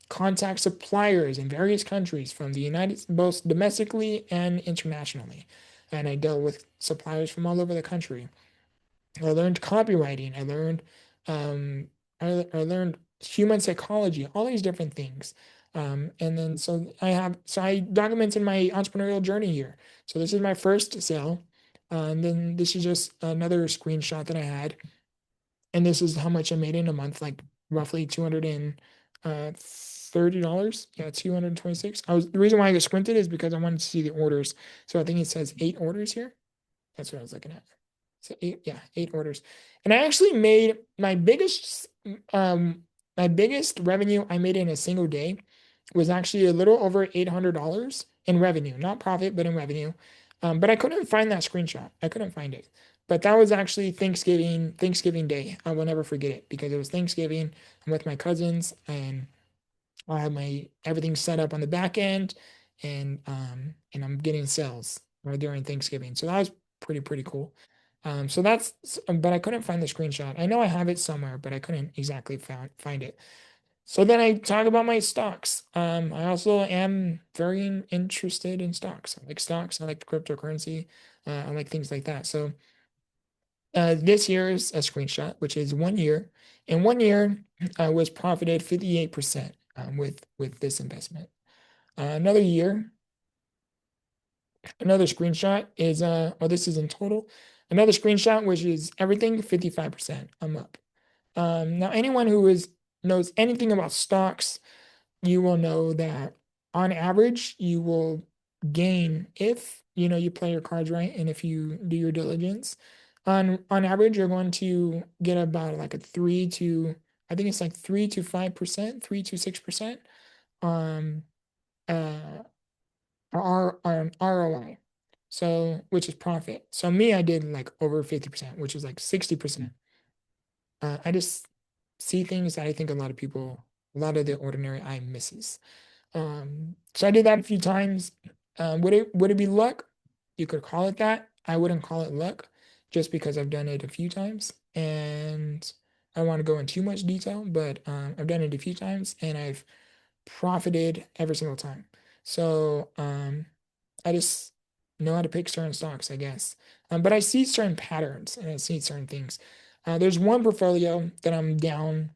contact suppliers in various countries from the United, both domestically and internationally. And I dealt with suppliers from all over the country. I learned copywriting. Um, I learned human psychology, all these different things. And then so I documented my entrepreneurial journey here. So this is my first sale. And then this is just another screenshot that I had. And this is how much I made in a month, like roughly $230. Yeah, 226. The reason why I squinted is because I wanted to see the orders. So I think it says 8 orders here. That's what I was looking at. So eight, yeah, 8 orders. And I actually made my biggest revenue I made in a single day was actually a little over $800 in revenue, not profit, but in revenue. But I couldn't find that screenshot. I couldn't find it. But that was actually Thanksgiving Day. I will never forget it because it was Thanksgiving. I'm with my cousins and I have my everything set up on the back end, and I'm getting sales right during Thanksgiving. So that was pretty cool. But I couldn't find the screenshot. I know I have it somewhere, but I couldn't exactly find it. So then I talk about my stocks. I also am very interested in stocks. I like stocks. I like cryptocurrency. I like things like that. So this year is a screenshot, which is 1 year. In 1 year, I was profited 58% with this investment. Another year, another screenshot is this is in total. Another screenshot, which is everything 55%. I'm up. Now, anyone who knows anything about stocks, you will know that on average, you will gain if you play your cards right and if you do your diligence. On average, you're going to get about like a three to I think it's like 3 to 5%, 3 to 6% um uh ROI. So which is profit. So me, I did like over 50%, which is like 60%. I just see things that I think a lot of the ordinary eye misses. So I did that a few times. Would it be luck? You could call it that. I wouldn't call it luck just because I've done it a few times and I don't want to go in too much detail, but I've done it a few times and I've profited every single time. So I just know how to pick certain stocks, I guess. But I see certain patterns and I see certain things. There's one portfolio that I'm down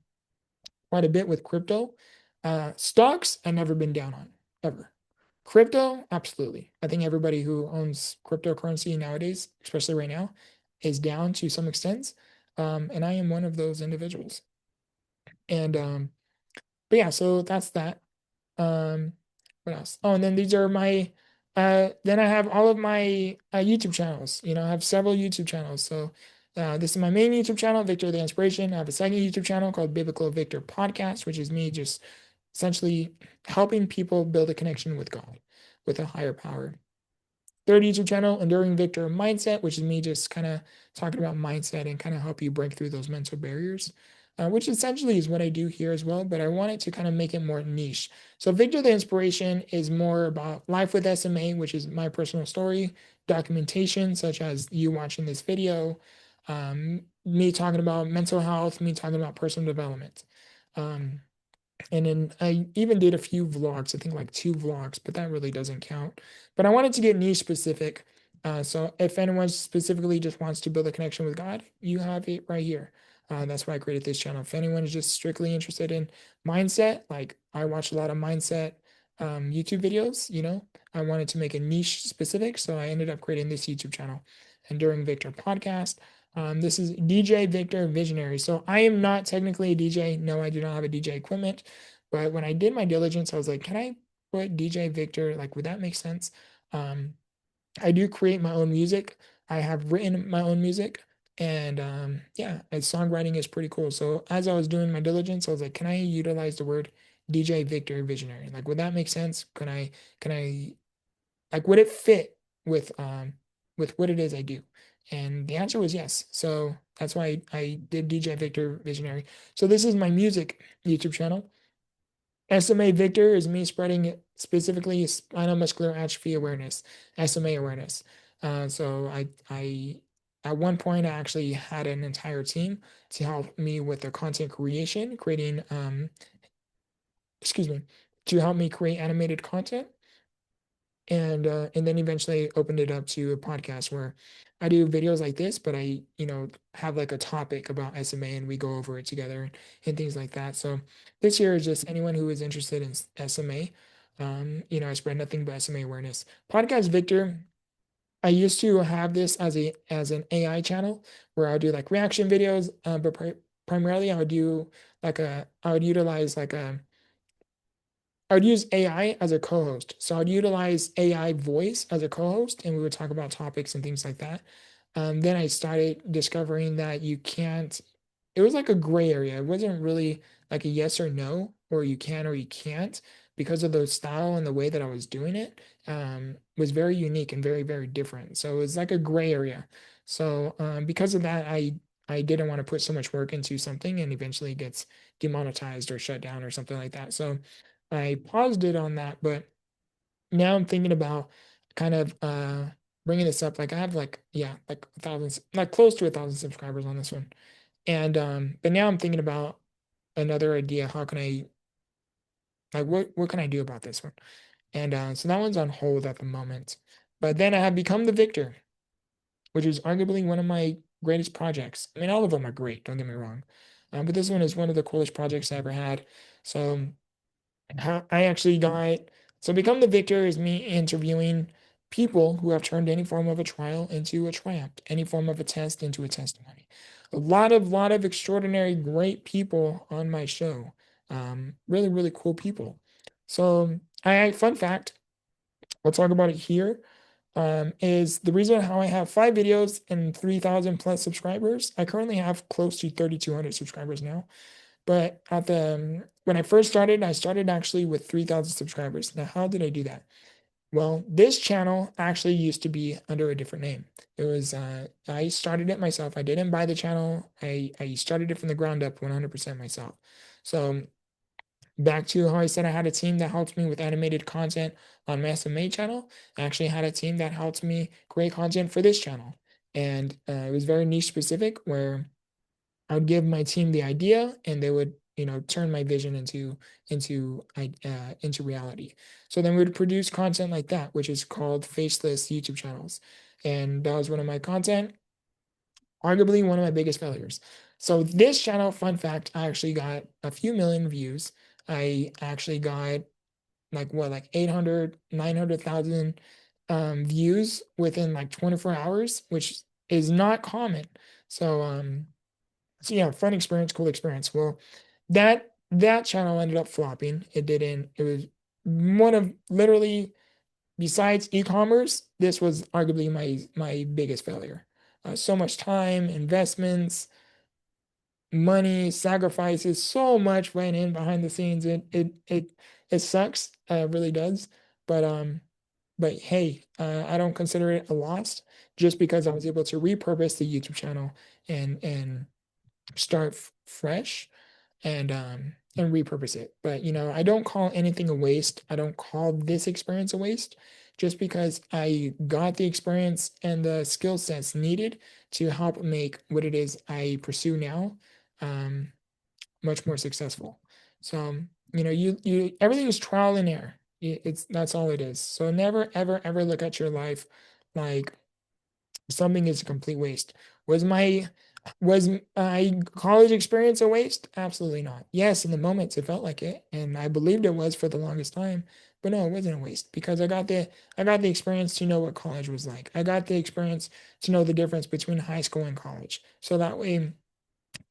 quite a bit with crypto. Stocks, I've never been down on, ever. Crypto, absolutely. I think everybody who owns cryptocurrency nowadays, especially right now, is down to some extent. And I am one of those individuals. And but yeah, so that's that. Um, what else? Oh, and then these are my then I have all of my YouTube channels. I have several YouTube channels. So this is my main YouTube channel, Victor the Inspiration. I have a second YouTube channel called Biblical Victor Podcast, which is me just essentially helping people build a connection with God, with a higher power. Third YouTube channel, Enduring Victor Mindset, which is me just kind of talking about mindset and kind of help you break through those mental barriers, which essentially is what I do here as well. But I wanted to kind of make it more niche. So Victor the Inspiration is more about life with SMA, which is my personal story, documentation, such as you watching this video, me talking about mental health, me talking about personal development. Um, and then I even did a few vlogs, I think like 2 vlogs, but that really doesn't count. But I wanted to get niche specific. So if anyone specifically just wants to build a connection with God, you have it right here. That's why I created this channel. If anyone is just strictly interested in mindset, like I watch a lot of mindset YouTube videos, I wanted to make a niche specific. So I ended up creating this YouTube channel. Enduring Victor podcast. This is DJ Victor Visionary. So I am not technically a DJ. No, I do not have a DJ equipment. But when I did my diligence, I was like, can I put DJ Victor? Like, would that make sense? Um, I do create my own music. I have written my own music. And yeah, and songwriting is pretty cool. So as I was doing my diligence, I was like, can I utilize the word DJ Victor Visionary? Like, would that make sense? Can I like would it fit with what it is I do? And the answer was yes. So that's why I did DJ Victor Visionary. So this is my music YouTube channel. SMA Victor is me spreading specifically spinal muscular atrophy awareness, SMA awareness. So I at one point I actually had an entire team to help me with the content creation, creating excuse me, to help me create animated content and then eventually opened it up to a podcast where I do videos like this, but I, have like a topic about SMA and we go over it together and things like that. So this year is just anyone who is interested in SMA. I spread nothing but SMA awareness. Podcast Victor, I used to have this as an AI channel where I would do like reaction videos, but primarily I would utilize I would use AI as a co-host. So I'd utilize AI voice as a co-host, and we would talk about topics and things like that. Then I started discovering that you can't. It was like a gray area. It wasn't really like a yes or no, or you can or you can't, because of the style and the way that I was doing it. Was very unique and very, very different. So it was like a gray area. So because of that, I didn't want to put so much work into something and eventually it gets demonetized or shut down or something like that. So I paused it on that, but now I'm thinking about kind of bringing this up. Like I have like yeah, like 1,000, like close to 1,000 subscribers on this one, and but now I'm thinking about another idea. How can I like what can I do about this one? And so that one's on hold at the moment. But then I have become the victor, which is arguably one of my greatest projects. I mean, all of them are great. Don't get me wrong, but this one is one of the coolest projects I ever had. So how I actually got so become the victor is me interviewing people who have turned any form of a trial into a triumph, any form of a test into a testimony. A lot of extraordinary, great people on my show. Really, really cool people. So I fun fact, I'll talk about it here. Is the reason how I have 5 videos and 3,000 plus subscribers. I currently have close to 3,200 subscribers now. But when I first started, I started actually with 3,000 subscribers. Now, how did I do that? Well, this channel actually used to be under a different name. It was I started it myself. I didn't buy the channel. I started it from the ground up 100% myself. So back to how I said I had a team that helped me with animated content on my SMA channel. I actually had a team that helped me create content for this channel. And it was very niche specific where I would give my team the idea, and they would, turn my vision into reality. So then we would produce content like that, which is called faceless YouTube channels, and that was one of my content, arguably one of my biggest failures. So this channel, fun fact, I actually got a few million views. I actually got like 800, 900,000 views within like 24 hours, which is not common. So so yeah, fun experience, cool experience. Well, that channel ended up flopping. It didn't. It was one of literally besides e-commerce, this was arguably my biggest failure. So much time, investments, money, sacrifices, so much went in behind the scenes. It sucks. It really does. But but hey, I don't consider it a loss just because I was able to repurpose the YouTube channel and start fresh and repurpose it. But I don't call anything a waste. I don't call this experience a waste just because I got the experience and the skill sets needed to help make what it is I pursue now um, much more successful. So you everything is trial and error. It's that's all it is. So never ever ever look at your life like something is a complete waste. Was my college experience a waste? Absolutely not. Yes, in the moments it felt like it, and I believed it was for the longest time. But no, it wasn't a waste because I got the experience to know what college was like. I got the experience to know the difference between high school and college. So that way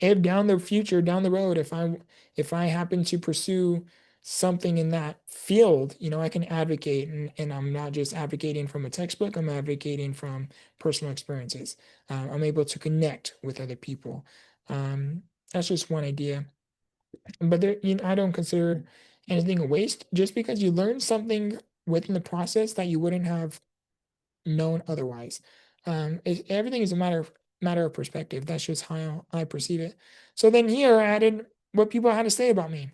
if down the future, down the road, if I happen to pursue something in that field, I can advocate, and I'm not just advocating from a textbook, I'm advocating from personal experiences. I'm able to connect with other people. That's just one idea. But I don't consider anything a waste just because you learn something within the process that you wouldn't have known otherwise. Everything is a matter of perspective. That's just how I perceive it. So then here I added what people had to say about me.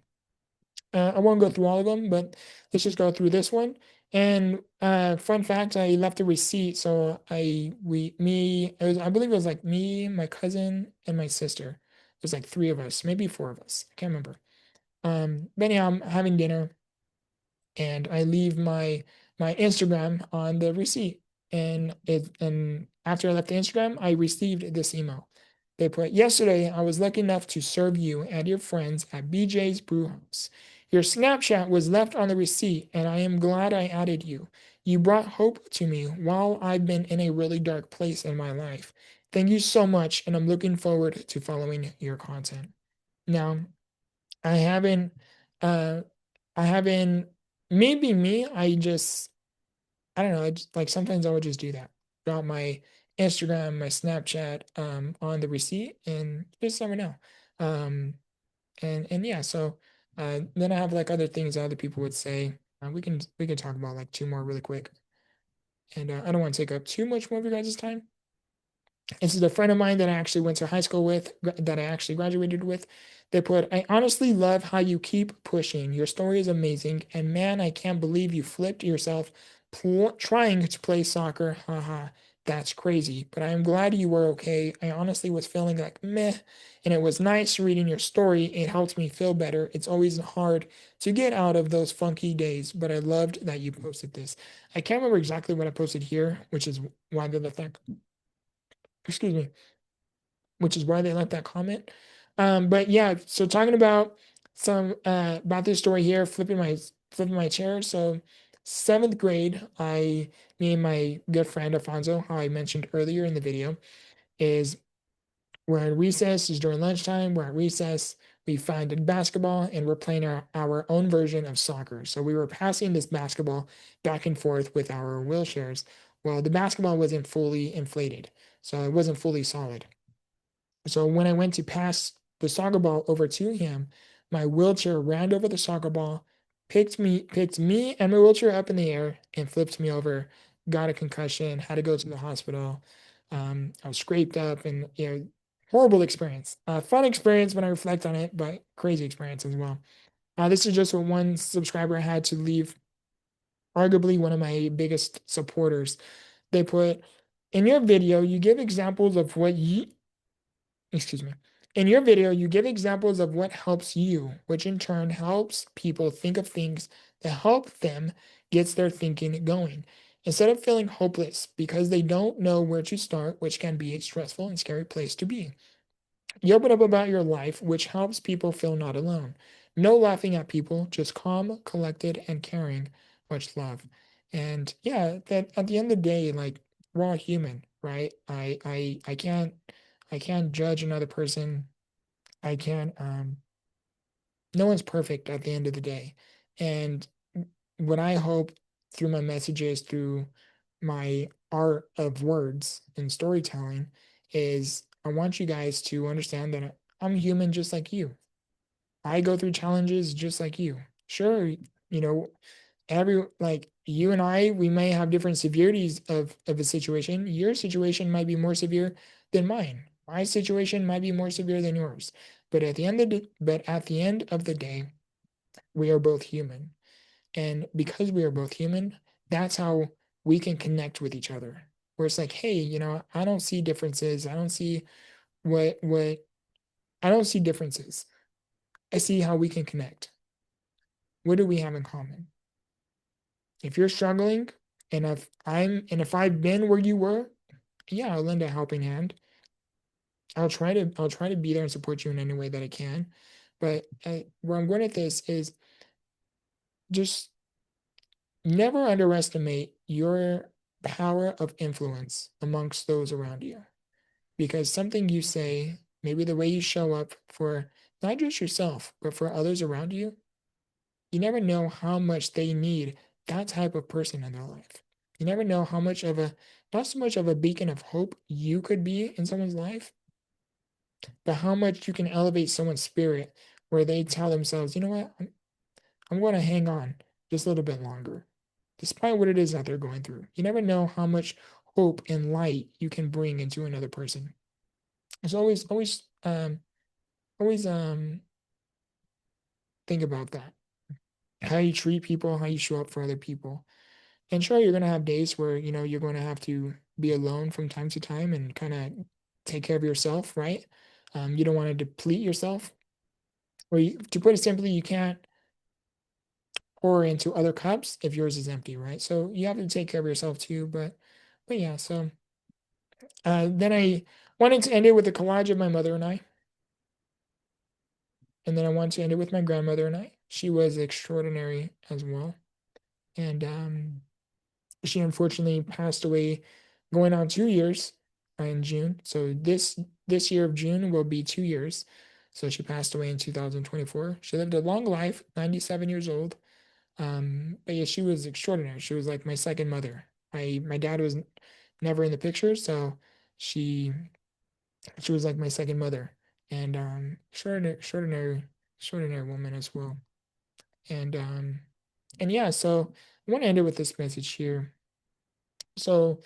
I won't go through all of them, but let's just go through this one. And fun fact, I left a receipt. So I believe it was like me, my cousin, and my sister. It was like three of us, maybe four of us. I can't remember. But anyhow, I'm having dinner and I leave my my Instagram on the receipt. And after I left the Instagram, I received this email. They put, yesterday, I was lucky enough to serve you and your friends at BJ's Brew House. Your Snapchat was left on the receipt, and I am glad I added you. You brought hope to me while I've been in a really dark place in my life. Thank you so much, and I'm looking forward to following your content. Now, I haven't, uh, I haven't, maybe me, I don't know, I just, like sometimes I would just do that. Drop my Instagram, my Snapchat, on the receipt, and just never know. Um, and yeah, so then I have like other things that other people would say. We can talk about like two more really quick, and I don't want to take up too much more of your guys' time. This is a friend of mine that I actually went to high school with, that I actually graduated with. They put, I honestly love how you keep pushing. Your story is amazing. And man, I can't believe you flipped yourself trying to play soccer. Haha, that's crazy. But I am glad you were okay. I honestly was feeling like meh. And it was nice reading your story. It helped me feel better. It's always hard to get out of those funky days, but I loved that you posted this. I can't remember exactly what I posted here, which is why they left that, excuse me, which is why they left that comment. But yeah, so talking about some about this story here, flipping my chair. So seventh grade, me and my good friend Alfonso, how I mentioned earlier in the video, is we're at recess, is during lunchtime, we're at recess, we find a basketball and we're playing our own version of soccer. So we were passing this basketball back and forth with our wheelchairs. Well, the basketball wasn't fully inflated, so it wasn't fully solid. So when I went to pass the soccer ball over to him, my wheelchair ran over the soccer ball, picked me and my wheelchair up in the air and flipped me over, got a concussion, had to go to the hospital. I was scraped up and horrible experience. Fun experience when I reflect on it, but crazy experience as well. This is just what one subscriber had to leave, arguably one of my biggest supporters. They put, in your video, you give examples of what you excuse me. In your video, you give examples of what helps you, which in turn helps people think of things that help them, gets their thinking going. Instead of feeling hopeless because they don't know where to start, which can be a stressful and scary place to be. You open up about your life, which helps people feel not alone. No laughing at people, just calm, collected, and caring. Much love. And yeah, that at the end of the day, like we're all human, right? I can't judge another person. I can't no one's perfect at the end of the day. And what I hope through my messages, through my art of words and storytelling, is I want you guys to understand that I'm human just like you. I go through challenges just like you. Sure, you know, like you and I, we may have different severities of a situation. Your situation might be more severe than mine. My situation might be more severe than yours. But at the end of the day, we are both human. And because we are both human, that's how we can connect with each other. Where it's like, hey, I don't see differences. What I don't see differences. I see how we can connect. What do we have in common? If you're struggling, and if I've been where you were, yeah, I'll lend a helping hand. I'll try to be there and support you in any way that I can. But where I'm going with this is just never underestimate your power of influence amongst those around you. Because something you say, maybe the way you show up for not just yourself, but for others around you, you never know how much they need that type of person in their life. You never know how much of a, not so much of a beacon of hope you could be in someone's life, but how much you can elevate someone's spirit where they tell themselves, you know what, I'm going to hang on just a little bit longer, despite what it is that they're going through. You never know how much hope and light you can bring into another person. It's always think about that. How you treat people, how you show up for other people. And sure, you're gonna have days where you're going to have to be alone from time to time and kind of take care of yourself, right? You don't want to deplete yourself, or to put it simply, you can't pour into other cups if yours is empty, right? So you have to take care of yourself too. But yeah, so then I wanted to end it with a collage of my mother and I. And then I wanted to end it with my grandmother and I. She was extraordinary as well. And she unfortunately passed away going on 2 years in June. So this year of June will be 2 years. So she passed away in 2024. She lived a long life, 97 years old. But yeah, she was extraordinary. She was like my second mother. My dad was never in the picture, so she she was like my second mother. And extraordinary woman as well. And and yeah, so I want to end it with this message here. So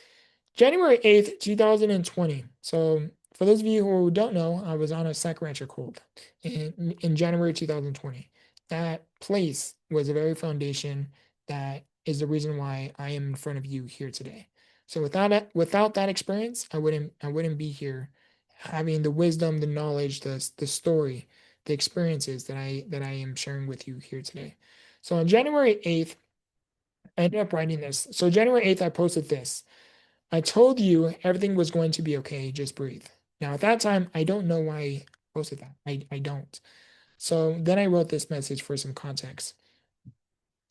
January 8th, 2020. So for those of you who don't know, I was on a psychiatric hold in January 2020. That place was the very foundation that is the reason why I am in front of you here today. So without that experience, I wouldn't be here having the wisdom, the knowledge, the story, the experiences that I am sharing with you here today. So on January 8th, I ended up writing this. So January 8th, I posted this. I told you everything was going to be okay. Just breathe. Now, at that time, I don't know why I posted that. I don't. So then I wrote this message for some context.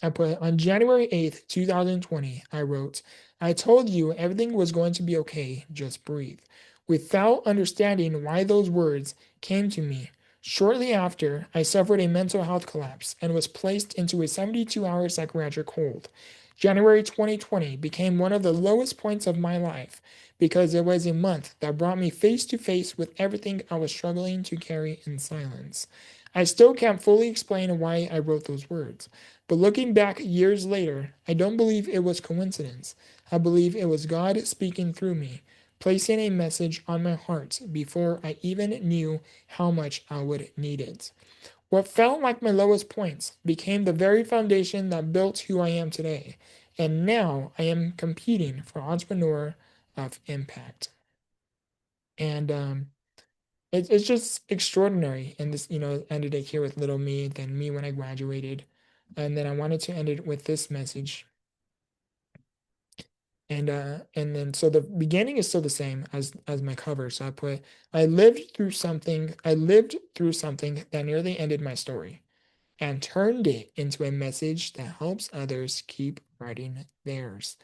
I put on January 8th, 2020, I wrote, I told you everything was going to be okay. Just breathe. Without understanding why those words came to me, shortly after, I suffered a mental health collapse and was placed into a 72-hour psychiatric hold. January 2020 became one of the lowest points of my life because it was a month that brought me face to face with everything I was struggling to carry in silence. I still can't fully explain why I wrote those words, but looking back years later, I don't believe it was coincidence. I believe it was God speaking through me, placing a message on my heart before I even knew how much I would need it. What felt like my lowest points became the very foundation that built who I am today. And now I am competing for Entrepreneur of Impact. And it's just extraordinary. And this, ended it here with little me, then me when I graduated. And then I wanted to end it with this message. And then so the beginning is still the same as my cover. So I lived through something that nearly ended my story and turned it into a message that helps others keep writing theirs.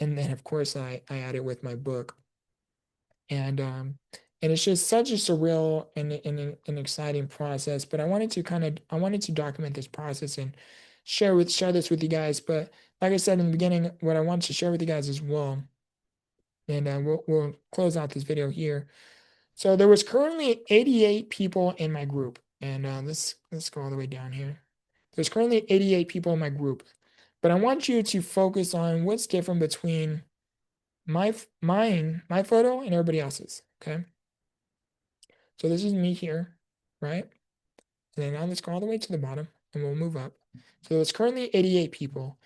And then of course I added with my book. And it's just such a surreal and an exciting process. But I wanted to document this process and share this with you guys. But like I said in the beginning, what I want to share with you guys as well, and we'll close out this video here. So there was currently 88 people in my group, and let's go all the way down here. There's currently 88 people in my group, but I want you to focus on what's different between my photo and everybody else's. Okay. So this is me here, right? And then now let's go all the way to the bottom and we'll move up. So it's currently 88 people.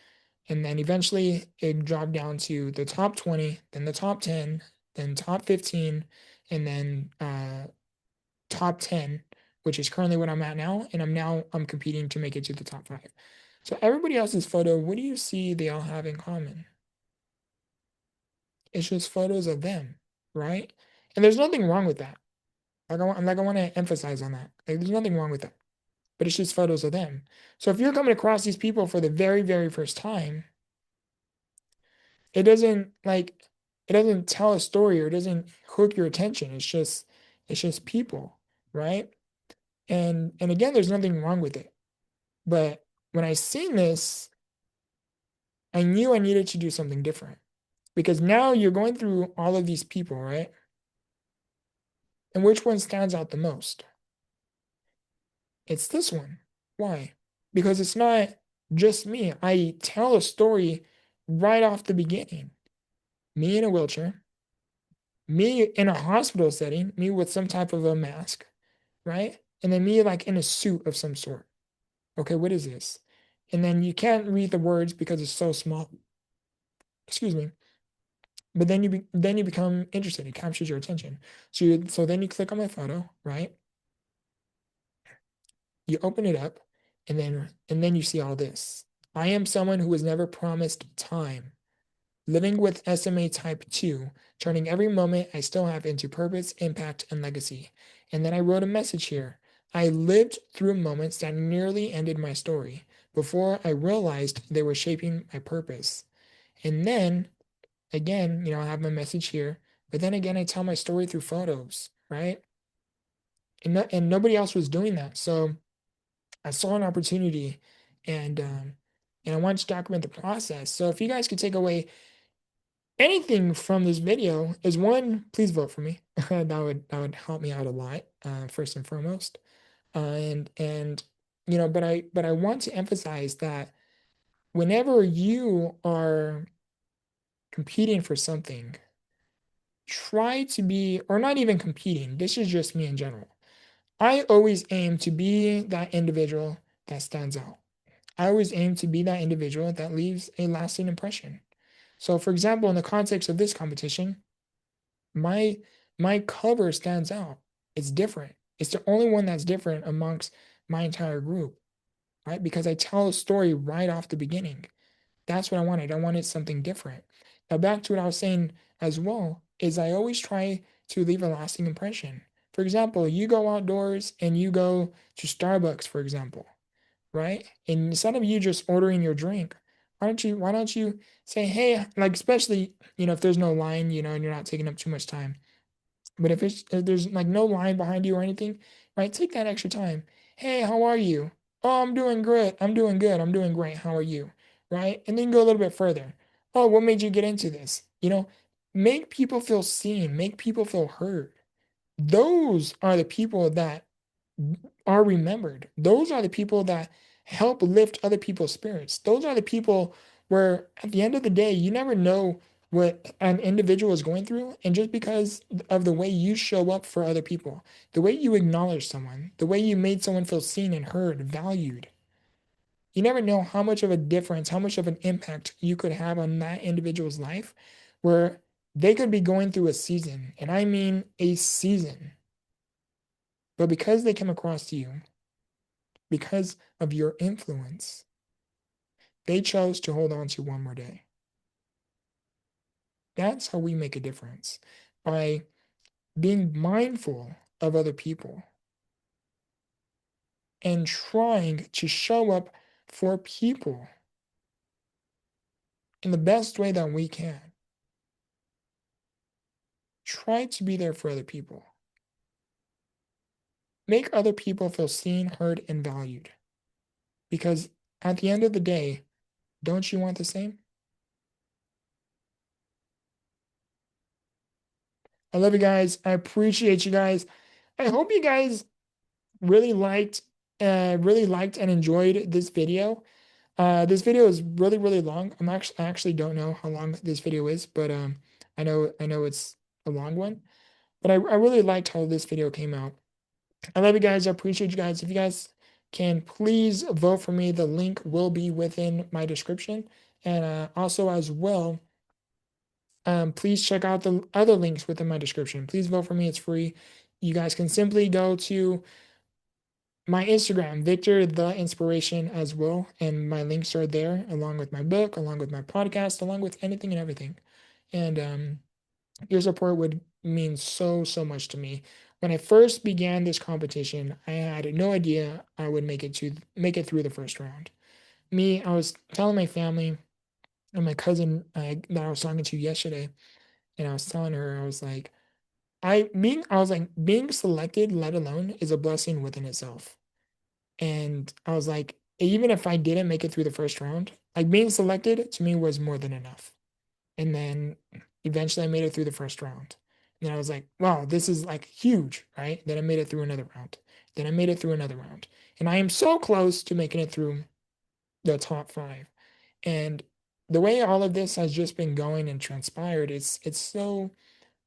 And then eventually it dropped down to the top 20, then the top 10, then top 15, and then top 10, which is currently what I'm at now. And I'm competing to make it to the top 5. So everybody else's photo, what do you see they all have in common? It's just photos of them, right? And there's nothing wrong with that. I want to emphasize on that. Like, there's nothing wrong with that. But it's just photos of them. So if you're coming across these people for the very, very first time, it doesn't tell a story or it doesn't hook your attention. It's just people, right? And again, there's nothing wrong with it. But when I seen this, I knew I needed to do something different. Because now you're going through all of these people, right? And which one stands out the most? It's this one. Why? Because it's not just me. I tell a story right off the beginning. Me in a wheelchair, me in a hospital setting, me with some type of a mask, right? And then me like in a suit of some sort. Okay, what is this? And then you can't read the words because it's so small. Excuse me. But then you become interested. It captures your attention. So then you click on my photo, right? You open it up, And then you see all this. I am someone who was never promised time. Living with SMA type 2, turning every moment I still have into purpose, impact, and legacy. And then I wrote a message here. I lived through moments that nearly ended my story before I realized they were shaping my purpose. And then again, I have my message here, but then again, I tell my story through photos, right? And nobody else was doing that. So I saw an opportunity and I wanted to document the process. So if you guys could take away anything from this video is one, please vote for me. That would help me out a lot, first and foremost. And but I want to emphasize that whenever you are competing for something, try to be, or not even competing, this is just me in general. I always aim to be that individual that stands out. I always aim to be that individual that leaves a lasting impression. So, for example, in the context of this competition, my my cover stands out. It's different. It's the only one that's different amongst my entire group, right? Because I tell a story right off the beginning. That's what I wanted. I wanted something different. Now, back to what I was saying as well, is I always try to leave a lasting impression. For example, you go outdoors and you go to Starbucks, for example, right? And instead of you just ordering your drink, why don't you say, hey, like especially, if there's no line, and you're not taking up too much time. But if there's like no line behind you or anything, right? Take that extra time. Hey, how are you? Oh, I'm doing great. I'm doing good. I'm doing great. How are you? Right? And then go a little bit further. Oh, what made you get into this? Make people feel seen, make people feel heard. Those are the people that are remembered. Those are the people that help lift other people's spirits. Those are the people where, at the end of the day, you never know what an individual is going through. And just because of the way you show up for other people, the way you acknowledge someone, the way you made someone feel seen and heard, valued, you never know how much of a difference, how much of an impact you could have on that individual's life where they could be going through a season. And I mean a season. But because they came across you, because of your influence, they chose to hold on to one more day. That's how we make a difference, by being mindful of other people and trying to show up for people in the best way that we can. Try to be there for other people. Make other people feel seen, heard, and valued. Because at the end of the day, don't you want the same? I love you guys. I appreciate you guys. I hope you guys really liked and enjoyed this video. This video is really, really long. I actually don't know how long this video is, but I know it's a long one. But I really liked how this video came out. I love you guys. I appreciate you guys. If you guys can please vote for me, the link will be within my description. And also as well, please check out the other links within my description. Please vote for me. It's free. You guys can simply go to my Instagram, Victor the Inspiration, as well. And my links are there, along with my book, along with my podcast, along with anything and everything. And your support would mean so, so much to me. When I first began this competition, I had no idea I would make it through the first round. I was telling my family and my cousin that I was talking to yesterday, and I was telling her, I was like, being selected, let alone, is a blessing within itself. And I was like, even if I didn't make it through the first round, like being selected to me was more than enough. And then eventually I made it through the first round. And I was like, wow, this is like huge, right? Then I made it through another round. Then I made it through another round. And I am so close to making it through the top 5. And the way all of this has just been going and transpired, it's so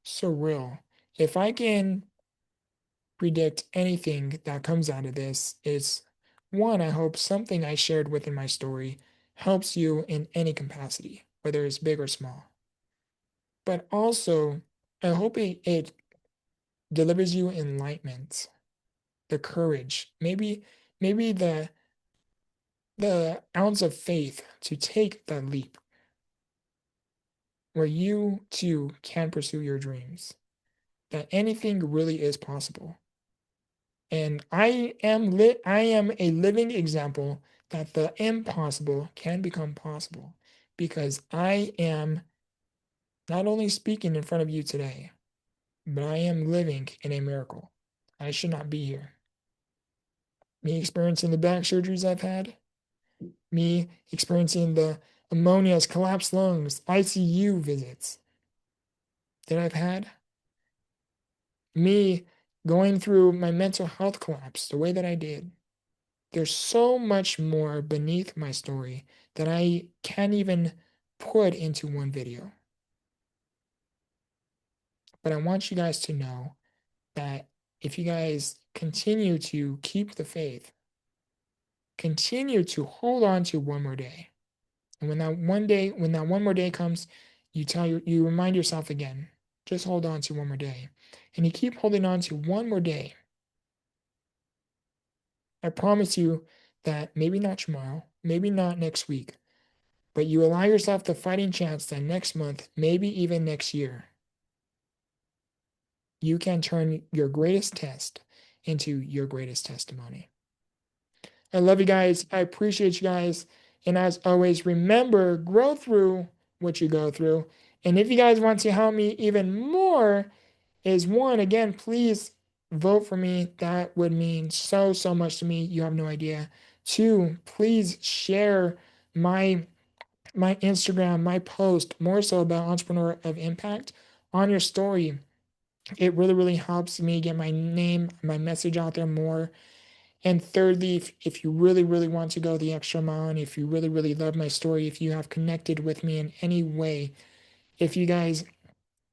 surreal. If I can predict anything that comes out of this, is one, I hope something I shared within my story helps you in any capacity, whether it's big or small. But also, I hope it delivers you enlightenment, the courage, maybe the the ounce of faith to take that leap where you too can pursue your dreams, that anything really is possible. And I am a living example that the impossible can become possible because I am not only speaking in front of you today, but I am living in a miracle. I should not be here. Me experiencing the back surgeries I've had, me experiencing the pneumonias, collapsed lungs, ICU visits that I've had, me going through my mental health collapse the way that I did. There's so much more beneath my story that I can't even put into one video. But I want you guys to know that if you guys continue to keep the faith, continue to hold on to one more day. And when that one more day comes, you remind yourself again, just hold on to one more day. And you keep holding on to one more day. I promise you that maybe not tomorrow, maybe not next week, but you allow yourself the fighting chance that next month, maybe even next year, you can turn your greatest test into your greatest testimony. I love you guys. I appreciate you guys. And as always, remember, grow through what you go through. And if you guys want to help me even more, is one, again, please vote for me. That would mean so, so much to me. You have no idea. Two, please share my Instagram, my post, more so about Entrepreneur of Impact on your story. It really, really helps me get my name, my message out there more. And thirdly, if you really, really want to go the extra mile, and if you really, really love my story, if you have connected with me in any way, if you guys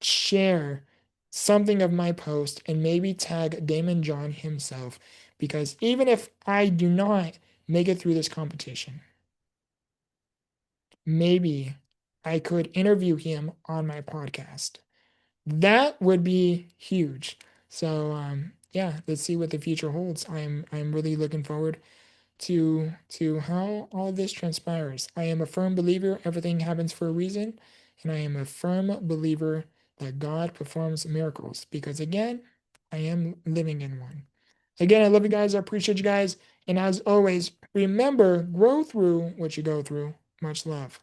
share something of my post and maybe tag Damon John himself, because even if I do not make it through this competition, maybe I could interview him on my podcast. That would be huge. So yeah, let's see what the future holds. I'm really looking forward to how all this transpires. I am a firm believer everything happens for a reason, and I am a firm believer that God performs miracles because again, I am living in one. Again, I love you guys. I appreciate you guys. And as always, remember, grow through what you go through. Much love.